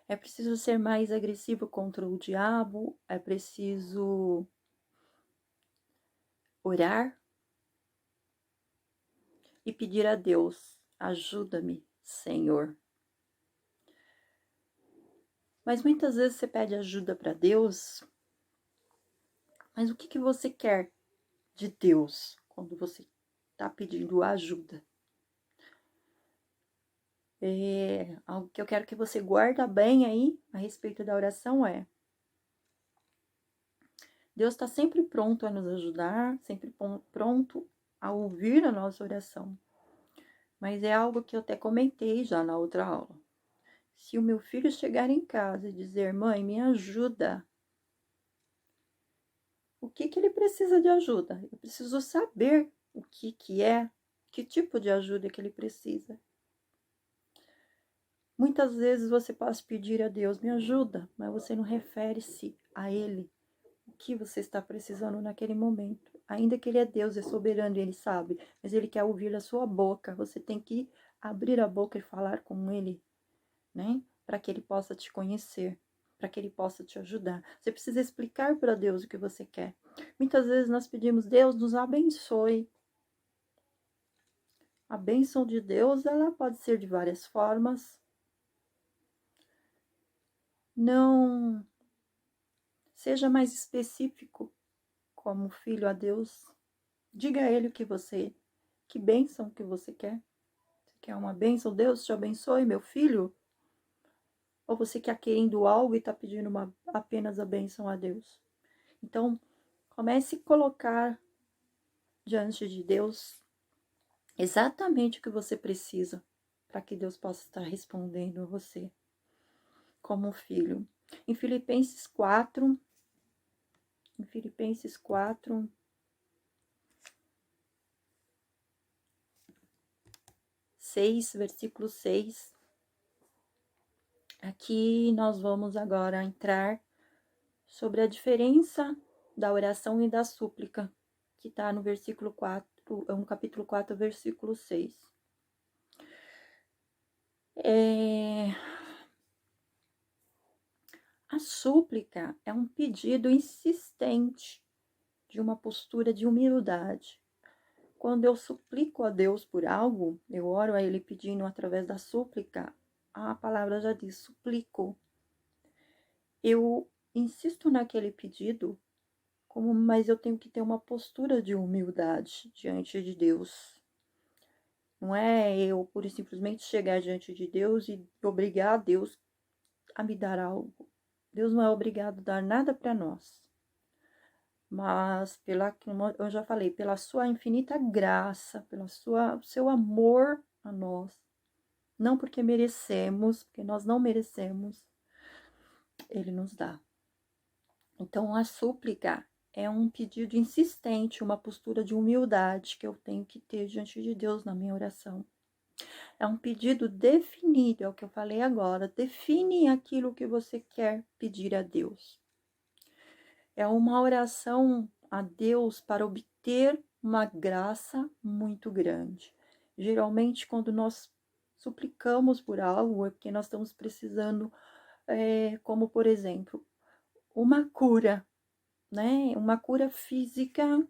É preciso ser mais agressivo contra o diabo, é preciso orar e pedir a Deus: ajuda-me, Senhor. Mas muitas vezes você pede ajuda para Deus, mas o que você quer de Deus quando você está pedindo ajuda? Algo que eu quero que você guarda bem aí a respeito da oração é: Deus está sempre pronto a nos ajudar, sempre pronto a ouvir a nossa oração. Mas é algo que eu até comentei já na outra aula. Se o meu filho chegar em casa e dizer: mãe, me ajuda, o que ele precisa de ajuda? Eu preciso saber o que é, que tipo de ajuda que ele precisa. Muitas vezes você pode pedir a Deus: me ajuda, mas você não refere-se a Ele, o que você está precisando naquele momento. Ainda que Ele é Deus, é soberano, Ele sabe, mas Ele quer ouvir a sua boca. Você tem que abrir a boca e falar com Ele, né? Para que Ele possa te conhecer, para que Ele possa te ajudar. Você precisa explicar para Deus o que você quer. Muitas vezes nós pedimos: Deus nos abençoe. A bênção de Deus, ela pode ser de várias formas. Não seja mais específico como filho a Deus. Diga a Ele que bênção que você quer. Você quer uma bênção? Deus te abençoe, meu filho? Ou você quer querendo algo e está pedindo apenas a bênção a Deus? Então, comece a colocar diante de Deus exatamente o que você precisa, para que Deus possa estar respondendo a você. como filho. Em Filipenses 4, 6, versículo 6. Aqui nós vamos agora entrar sobre a diferença da oração e da súplica, que está no versículo 4, no capítulo 4, versículo 6. A súplica é um pedido insistente de uma postura de humildade. Quando eu suplico a Deus por algo, eu oro a Ele pedindo através da súplica, a palavra já diz, suplico. Eu insisto naquele pedido, mas eu tenho que ter uma postura de humildade diante de Deus. Não é eu, pura e simplesmente, chegar diante de Deus e obrigar a Deus a me dar algo. Deus não é obrigado a dar nada para nós. Mas, como eu já falei, pela sua infinita graça, pelo seu amor a nós, não porque merecemos, porque nós não merecemos, Ele nos dá. Então, a súplica é um pedido insistente, uma postura de humildade que eu tenho que ter diante de Deus na minha oração. É um pedido definido, é o que eu falei agora, define aquilo que você quer pedir a Deus. É uma oração a Deus para obter uma graça muito grande. Geralmente, quando nós suplicamos por algo, é porque nós estamos precisando, como por exemplo, uma cura, né? Uma cura física,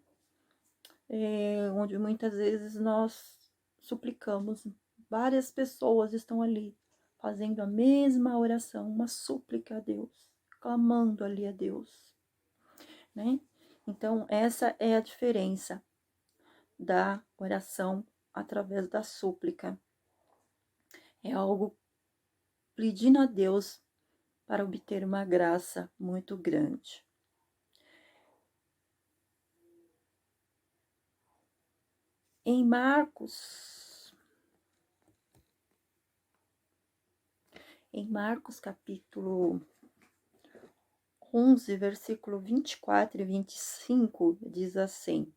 onde muitas vezes nós suplicamos. Várias pessoas estão ali fazendo a mesma oração, uma súplica a Deus, clamando ali a Deus. Né? Então, essa é a diferença da oração através da súplica. É algo pedindo a Deus para obter uma graça muito grande. Em Marcos capítulo 11, versículo 24 e 25, diz assim: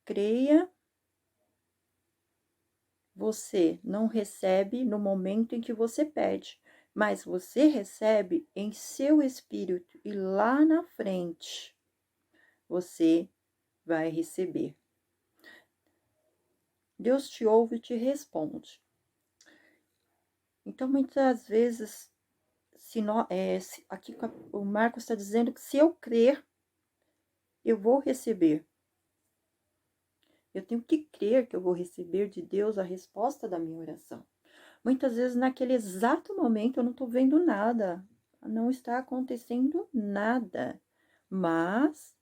creia, você não recebe no momento em que você pede, mas você recebe em seu espírito, e lá na frente você vai receber. Deus te ouve e te responde. Então, muitas vezes, aqui o Marcos está dizendo que se eu crer, eu vou receber. Eu tenho que crer que eu vou receber de Deus a resposta da minha oração. Muitas vezes, naquele exato momento, eu não estou vendo nada. Não está acontecendo nada. Mas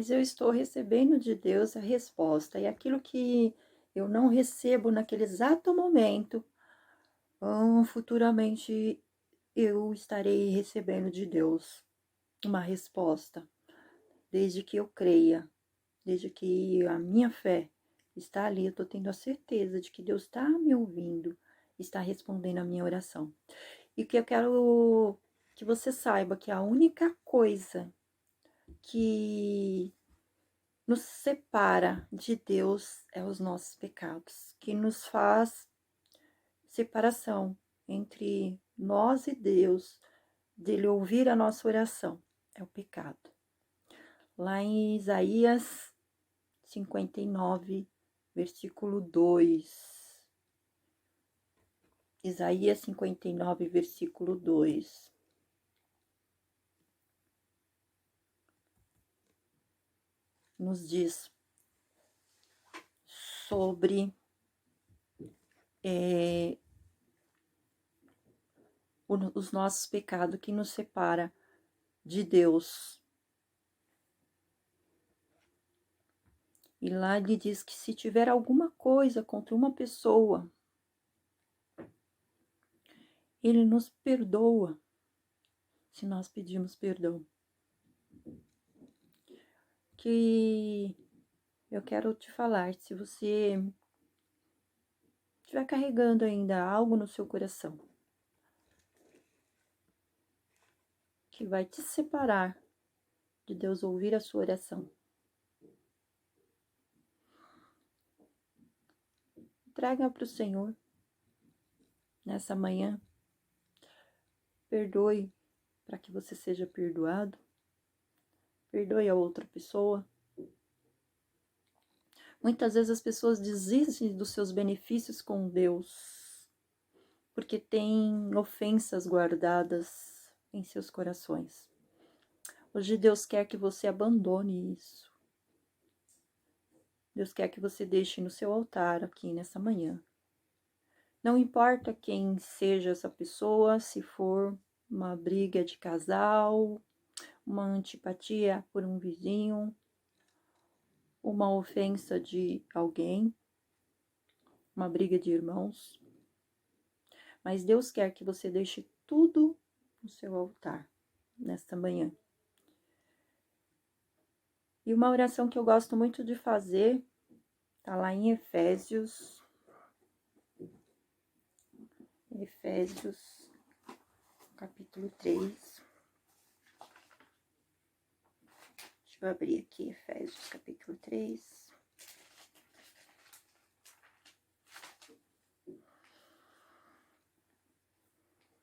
eu estou recebendo de Deus a resposta. E aquilo que eu não recebo naquele exato momento, futuramente eu estarei recebendo de Deus uma resposta. Desde que eu creia, desde que a minha fé está ali, eu estou tendo a certeza de que Deus está me ouvindo, está respondendo a minha oração. E o que eu quero que você saiba, que a única coisa que nos separa de Deus é os nossos pecados, que nos faz separação entre nós e Deus, dele ouvir a nossa oração, é o pecado. Lá em Isaías 59, versículo 2. Isaías 59, versículo 2. Nos diz sobre os nossos pecados que nos separa de Deus. E lá ele diz que se tiver alguma coisa contra uma pessoa, ele nos perdoa se nós pedirmos perdão. Que eu quero te falar, se você estiver carregando ainda algo no seu coração que vai te separar de Deus ouvir a sua oração, traga para o Senhor nessa manhã. Perdoe para que você seja perdoado. Perdoe a outra pessoa. Muitas vezes as pessoas desistem dos seus benefícios com Deus porque têm ofensas guardadas em seus corações. Hoje Deus quer que você abandone isso. Deus quer que você deixe no seu altar aqui nessa manhã. Não importa quem seja essa pessoa, se for uma briga de casal, uma antipatia por um vizinho, uma ofensa de alguém, uma briga de irmãos. Mas Deus quer que você deixe tudo no seu altar nesta manhã. E uma oração que eu gosto muito de fazer, tá lá em Efésios, capítulo 3. Deixa eu abrir aqui, Efésios, capítulo 3.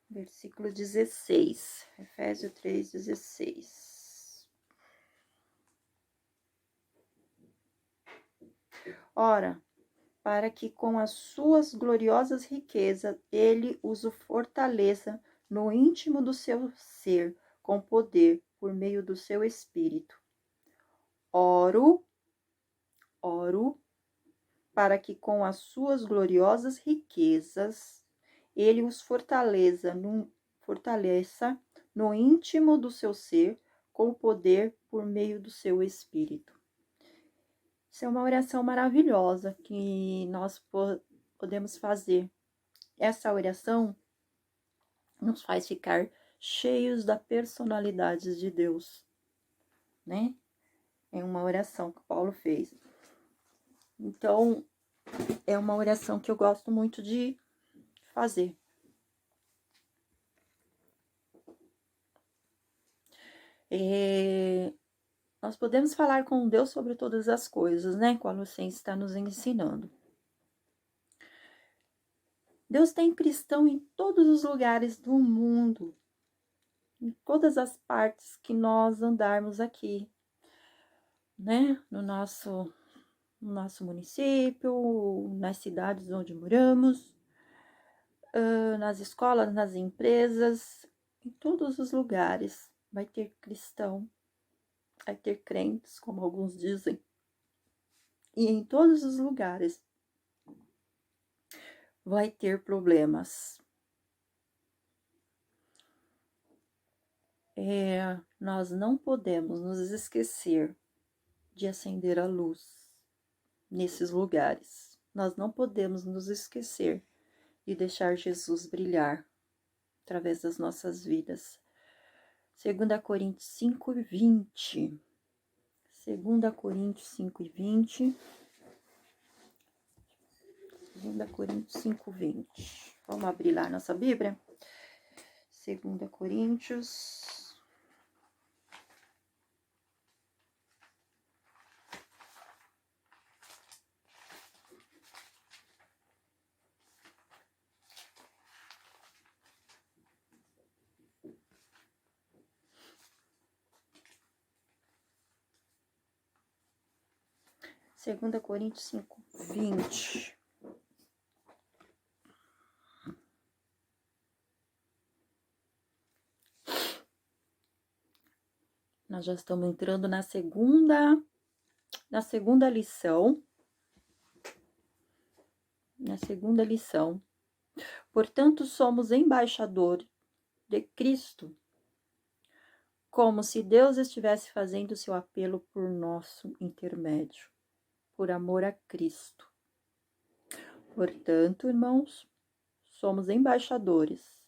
Versículo 16. Efésios 3, 16. Ora, para que com as suas gloriosas riquezas ele os fortaleça no íntimo do seu ser, com poder, por meio do seu Espírito. Oro, para que com as suas gloriosas riquezas ele os fortaleça no íntimo do seu ser, com poder, por meio do seu Espírito. Isso é uma oração maravilhosa que nós podemos fazer. Essa oração nos faz ficar cheios da personalidade de Deus, né? É uma oração que Paulo fez. Então, é uma oração que eu gosto muito de fazer. Nós podemos falar com Deus sobre todas as coisas, né? Colossenses está nos ensinando. Deus tem cristão em todos os lugares do mundo, em todas as partes que nós andarmos aqui, né? No nosso município, nas cidades onde moramos, nas escolas, nas empresas, em todos os lugares vai ter cristão, vai ter crentes, como alguns dizem. E em todos os lugares vai ter problemas. Nós não podemos nos esquecer de acender a luz nesses lugares. Nós não podemos nos esquecer de deixar Jesus brilhar através das nossas vidas. 2 Coríntios 5:20. 2 Coríntios 5:20. 2 Coríntios 5:20. Vamos abrir lá nossa Bíblia? 2 Coríntios. Segunda Coríntios 5:20. Nós já estamos entrando na segunda lição. Na segunda lição. Portanto, somos embaixadores de Cristo, como se Deus estivesse fazendo seu apelo por nosso intermédio, por amor a Cristo. Portanto, irmãos, somos embaixadores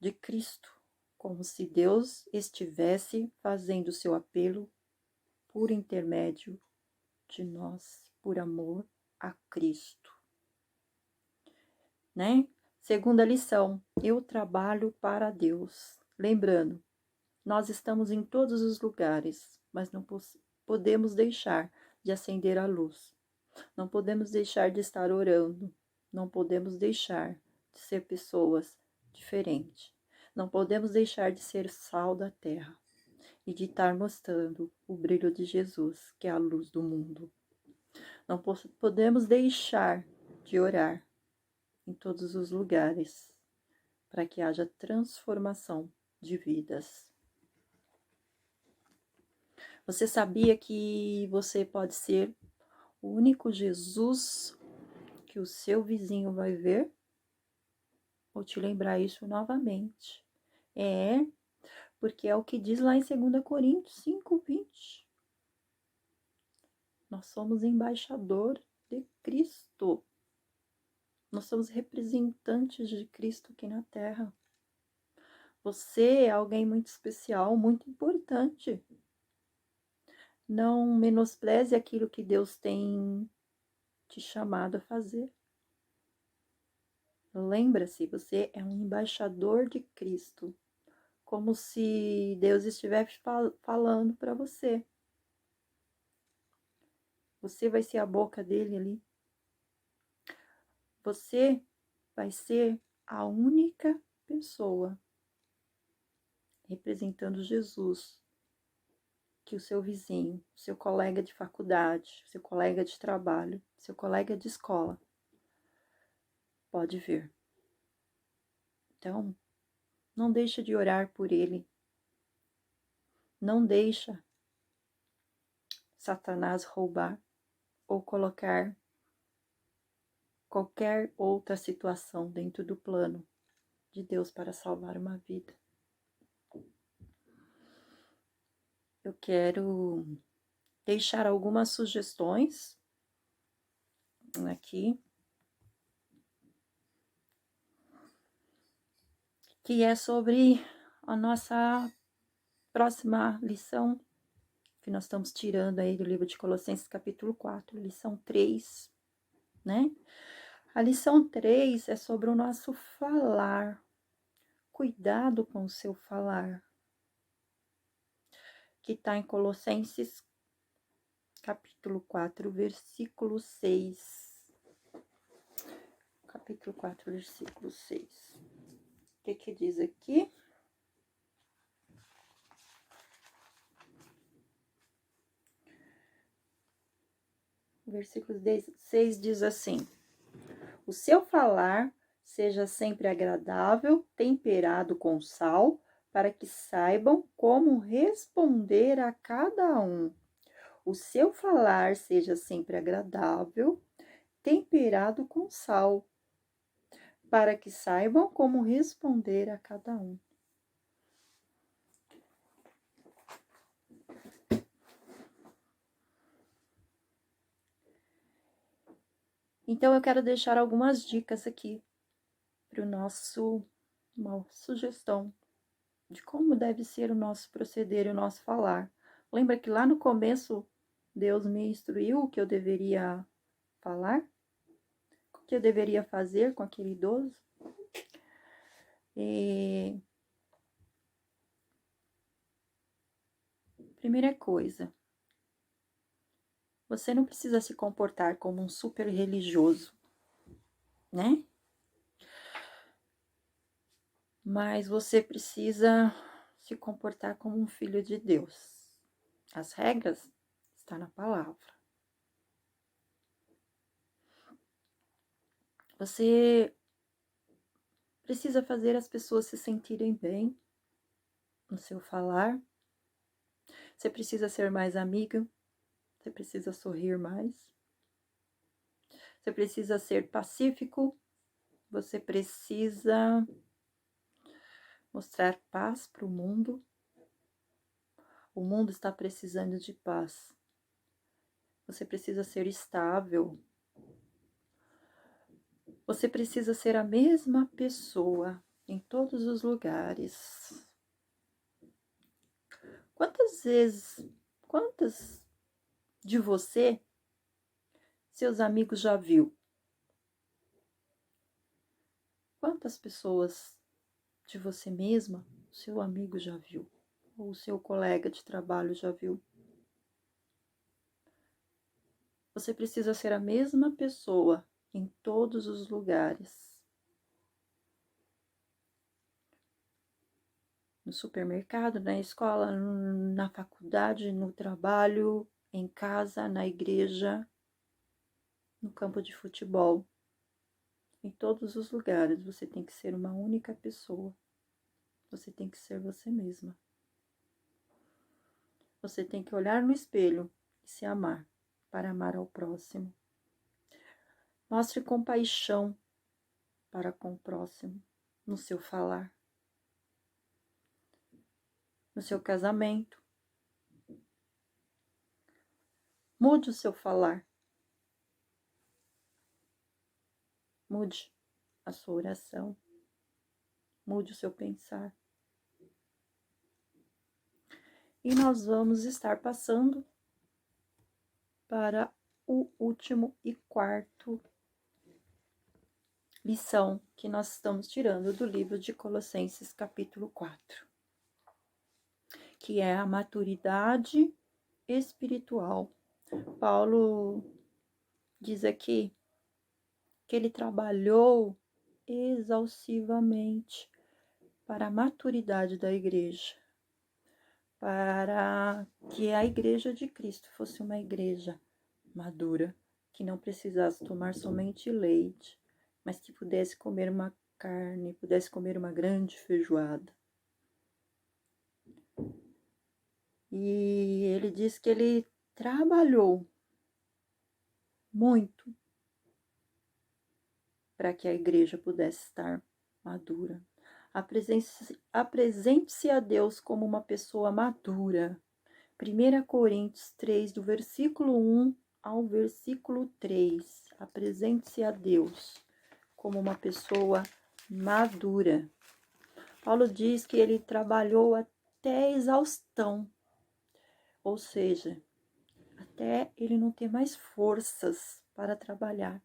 de Cristo, como se Deus estivesse fazendo seu apelo por intermédio de nós por amor a Cristo, né? Segunda lição, eu trabalho para Deus. Lembrando, nós estamos em todos os lugares, mas não podemos deixar de acender a luz. Não podemos deixar de estar orando. Não podemos deixar de ser pessoas diferentes. Não podemos deixar de ser sal da terra e de estar mostrando o brilho de Jesus, que é a luz do mundo. Não podemos deixar de orar em todos os lugares para que haja transformação de vidas. Você sabia que você pode ser o único Jesus que o seu vizinho vai ver? Vou te lembrar isso novamente. Porque é o que diz lá em 2 Coríntios 5:20. Nós somos embaixador de Cristo. Nós somos representantes de Cristo aqui na Terra. Você é alguém muito especial, muito importante. Não menospreze aquilo que Deus tem te chamado a fazer. Lembra-se, você é um embaixador de Cristo. Como se Deus estivesse falando para você. Você vai ser a boca dele ali. Você vai ser a única pessoa representando Jesus que o seu vizinho, seu colega de faculdade, seu colega de trabalho, seu colega de escola pode ver. Então, não deixa de orar por ele. Não deixa Satanás roubar ou colocar qualquer outra situação dentro do plano de Deus para salvar uma vida. Eu quero deixar algumas sugestões aqui, que é sobre a nossa próxima lição, que nós estamos tirando aí do livro de Colossenses capítulo 4, lição 3, né? A lição 3 é sobre o nosso falar. Cuidado com o seu falar. Que está em Colossenses capítulo 4, versículo 6. Capítulo 4, versículo 6. O que diz aqui? O versículo 6 diz assim: o seu falar seja sempre agradável, temperado com sal, para que saibam como responder a cada um. O seu falar seja sempre agradável, temperado com sal, para que saibam como responder a cada um. Então, eu quero deixar algumas dicas aqui para uma sugestão de como deve ser o nosso proceder e o nosso falar. Lembra que lá no começo Deus me instruiu o que eu deveria falar? O que eu deveria fazer com aquele idoso? Primeira coisa, você não precisa se comportar como um super religioso, né? Mas você precisa se comportar como um filho de Deus. As regras estão na palavra. Você precisa fazer as pessoas se sentirem bem no seu falar. Você precisa ser mais amiga. Você precisa sorrir mais. Você precisa ser pacífico. Você precisa mostrar paz para o mundo. O mundo está precisando de paz. Você precisa ser estável. Você precisa ser a mesma pessoa em todos os lugares. Quantas de você seus amigos já viu? Quantas pessoas de você mesma o seu amigo já viu? Ou o seu colega de trabalho já viu? Você precisa ser a mesma pessoa em todos os lugares. No supermercado, na escola, na faculdade, no trabalho, em casa, na igreja, no campo de futebol. Em todos os lugares você tem que ser uma única pessoa. Você tem que ser você mesma. Você tem que olhar no espelho e se amar para amar ao próximo. Mostre compaixão para com o próximo no seu falar, no seu casamento. Mude o seu falar. Mude a sua oração. Mude o seu pensar. E nós vamos estar passando para o último e quarto lição que nós estamos tirando do livro de Colossenses, capítulo 4, que é a maturidade espiritual. Paulo diz aqui que ele trabalhou exaustivamente para a maturidade da igreja, para que a igreja de Cristo fosse uma igreja madura, que não precisasse tomar somente leite, mas que pudesse comer uma carne, pudesse comer uma grande feijoada. E ele diz que ele trabalhou muito para que a igreja pudesse estar madura. Apresente-se a Deus como uma pessoa madura. 1 Coríntios 3, do versículo 1 ao versículo 3. Apresente-se a Deus como uma pessoa madura. Paulo diz que ele trabalhou até exaustão, ou seja, até ele não ter mais forças para trabalhar,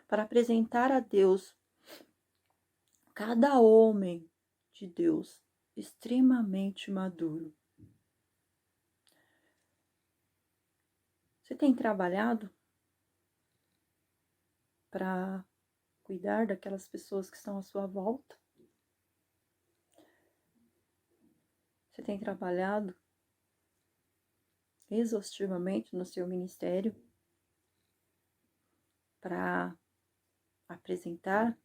para apresentar a Deus cada homem de Deus extremamente maduro. Você tem trabalhado para cuidar daquelas pessoas que estão à sua volta? Você tem trabalhado exaustivamente no seu ministério para apresentar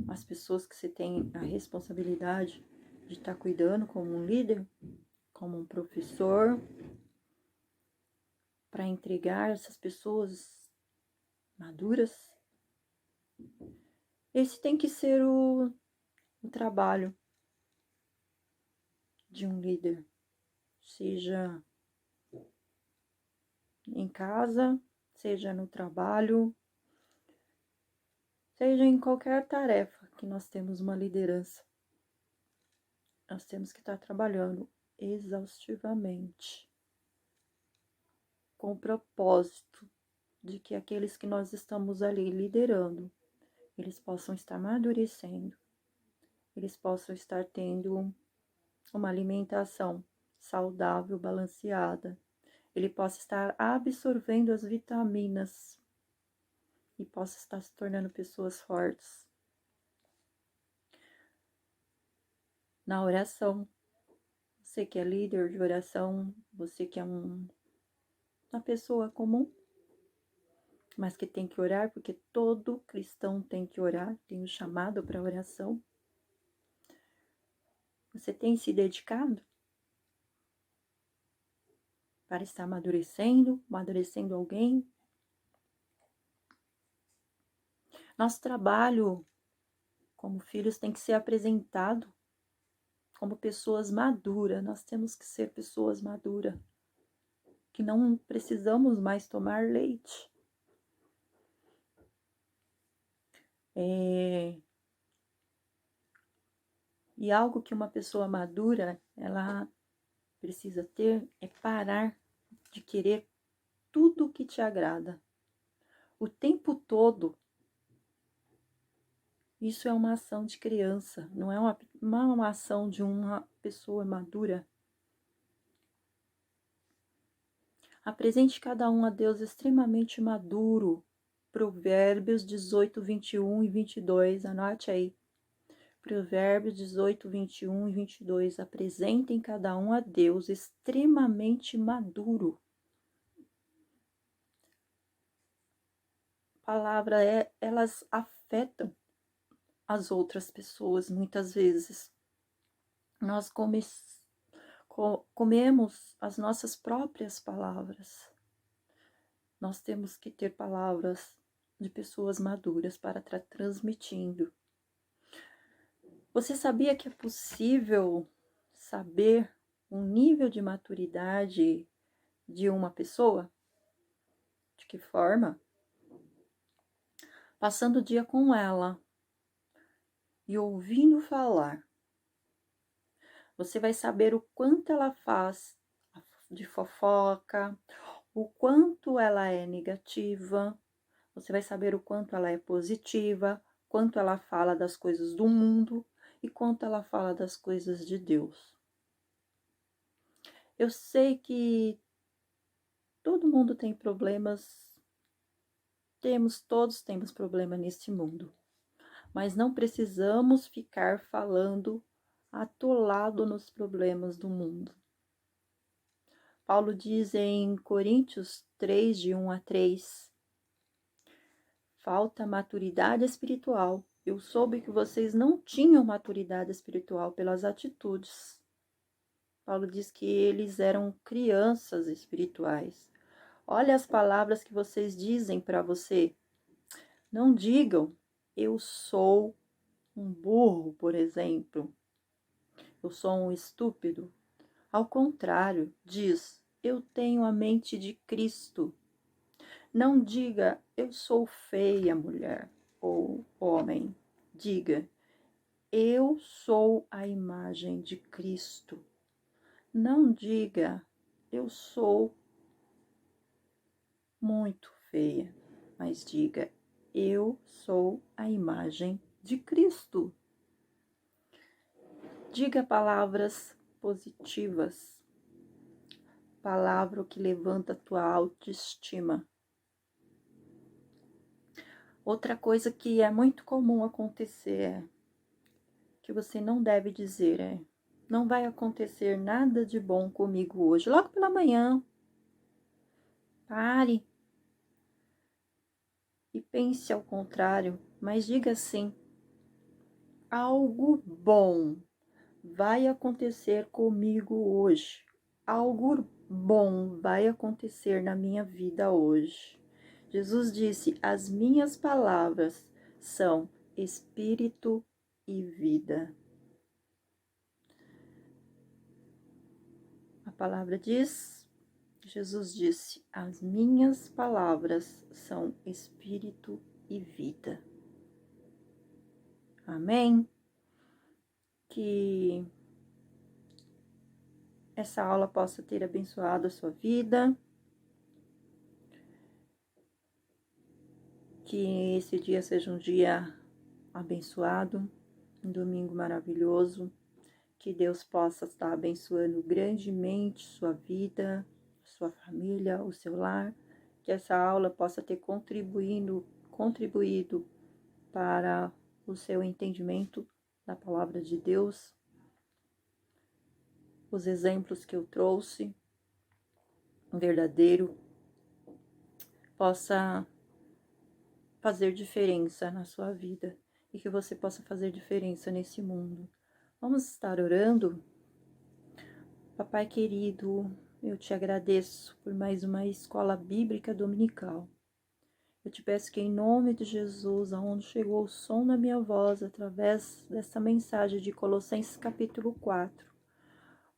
as pessoas que você tem a responsabilidade de estar cuidando como um líder, como um professor, para entregar essas pessoas maduras? Esse tem que ser o trabalho de um líder, seja em casa, seja no trabalho, seja em qualquer tarefa que nós temos uma liderança. Nós temos que estar trabalhando exaustivamente, com o propósito de que aqueles que nós estamos ali liderando, eles possam estar amadurecendo, eles possam estar tendo uma alimentação saudável, balanceada, ele possa estar absorvendo as vitaminas e possa estar se tornando pessoas fortes. Na oração, você que é líder de oração, você que é uma pessoa comum, mas que tem que orar, porque todo cristão tem que orar, tem um chamado para oração. Você tem se dedicado para estar amadurecendo alguém? Nosso trabalho como filhos tem que ser apresentado como pessoas maduras. Nós temos que ser pessoas maduras, que não precisamos mais tomar leite. E algo que uma pessoa madura, ela precisa ter, é parar de querer tudo que te agrada. O tempo todo. Isso é uma ação de criança, não é uma ação de uma pessoa madura. Apresente cada um a Deus extremamente maduro. Provérbios 18, 21 e 22, anote aí. Provérbios 18, 21 e 22. Apresentem cada um a Deus extremamente maduro. Elas afetam as outras pessoas muitas vezes. Nós comemos as nossas próprias palavras. Nós temos que ter palavras de pessoas maduras para estar transmitindo. Você sabia que é possível saber o nível de maturidade de uma pessoa? De que forma? Passando o dia com ela e ouvindo falar. Você vai saber o quanto ela faz de fofoca, o quanto ela é negativa, você vai saber o quanto ela é positiva, quanto ela fala das coisas do mundo e quanto ela fala das coisas de Deus. Eu sei que todo mundo tem problemas, todos temos problema neste mundo, mas não precisamos ficar falando atolado nos problemas do mundo. Paulo diz em Coríntios 3, de 1 a 3, falta maturidade espiritual. Eu soube que vocês não tinham maturidade espiritual pelas atitudes. Paulo diz que eles eram crianças espirituais. Olha as palavras que vocês dizem para você. Não digam, eu sou um burro, por exemplo. Eu sou um estúpido. Ao contrário, diz, eu tenho a mente de Cristo. Não diga, eu sou feia, mulher ou homem. Diga, eu sou a imagem de Cristo. Não diga, eu sou muito feia, mas diga, eu sou a imagem de Cristo. Diga palavras positivas, palavra que levanta a tua autoestima. Outra coisa que é muito comum acontecer é que você não deve dizer não vai acontecer nada de bom comigo hoje, logo pela manhã. Pare e pense ao contrário, mas diga assim, algo bom vai acontecer comigo hoje. Algo bom vai acontecer na minha vida hoje. Jesus disse, as minhas palavras são espírito e vida. A palavra diz, Jesus disse, as minhas palavras são espírito e vida. Amém? Que essa aula possa ter abençoado a sua vida. Que esse dia seja um dia abençoado, um domingo maravilhoso. Que Deus possa estar abençoando grandemente sua vida, sua família, o seu lar. Que essa aula possa ter contribuído para o seu entendimento da palavra de Deus. Os exemplos que eu trouxe, verdadeiro, possa fazer diferença na sua vida e que você possa fazer diferença nesse mundo. Vamos estar orando? Papai querido, eu te agradeço por mais uma escola bíblica dominical. Eu te peço que em nome de Jesus, aonde chegou o som da minha voz, através dessa mensagem de Colossenses capítulo 4,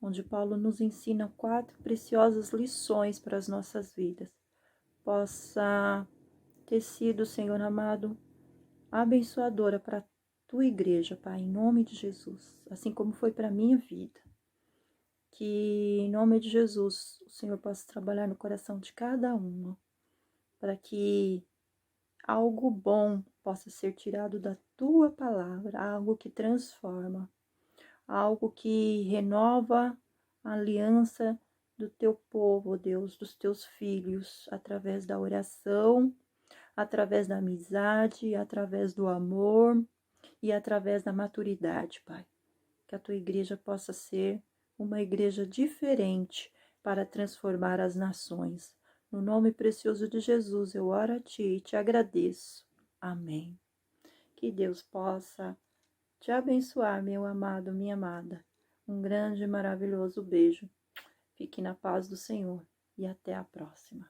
onde Paulo nos ensina 4 preciosas lições para as nossas vidas, possa ter sido, Senhor amado, abençoadora para a tua igreja, Pai, em nome de Jesus, assim como foi para a minha vida. que em nome de Jesus o Senhor possa trabalhar no coração de cada uma, para que algo bom possa ser tirado da tua palavra, algo que transforma, algo que renova a aliança do teu povo, Deus, dos teus filhos, através da oração, através da amizade, através do amor e através da maturidade, Pai. Que a tua igreja possa ser uma igreja diferente para transformar as nações. No nome precioso de Jesus, eu oro a Ti e te agradeço. Amém. Que Deus possa te abençoar, meu amado, minha amada. Um grande e maravilhoso beijo. Fique na paz do Senhor e até a próxima.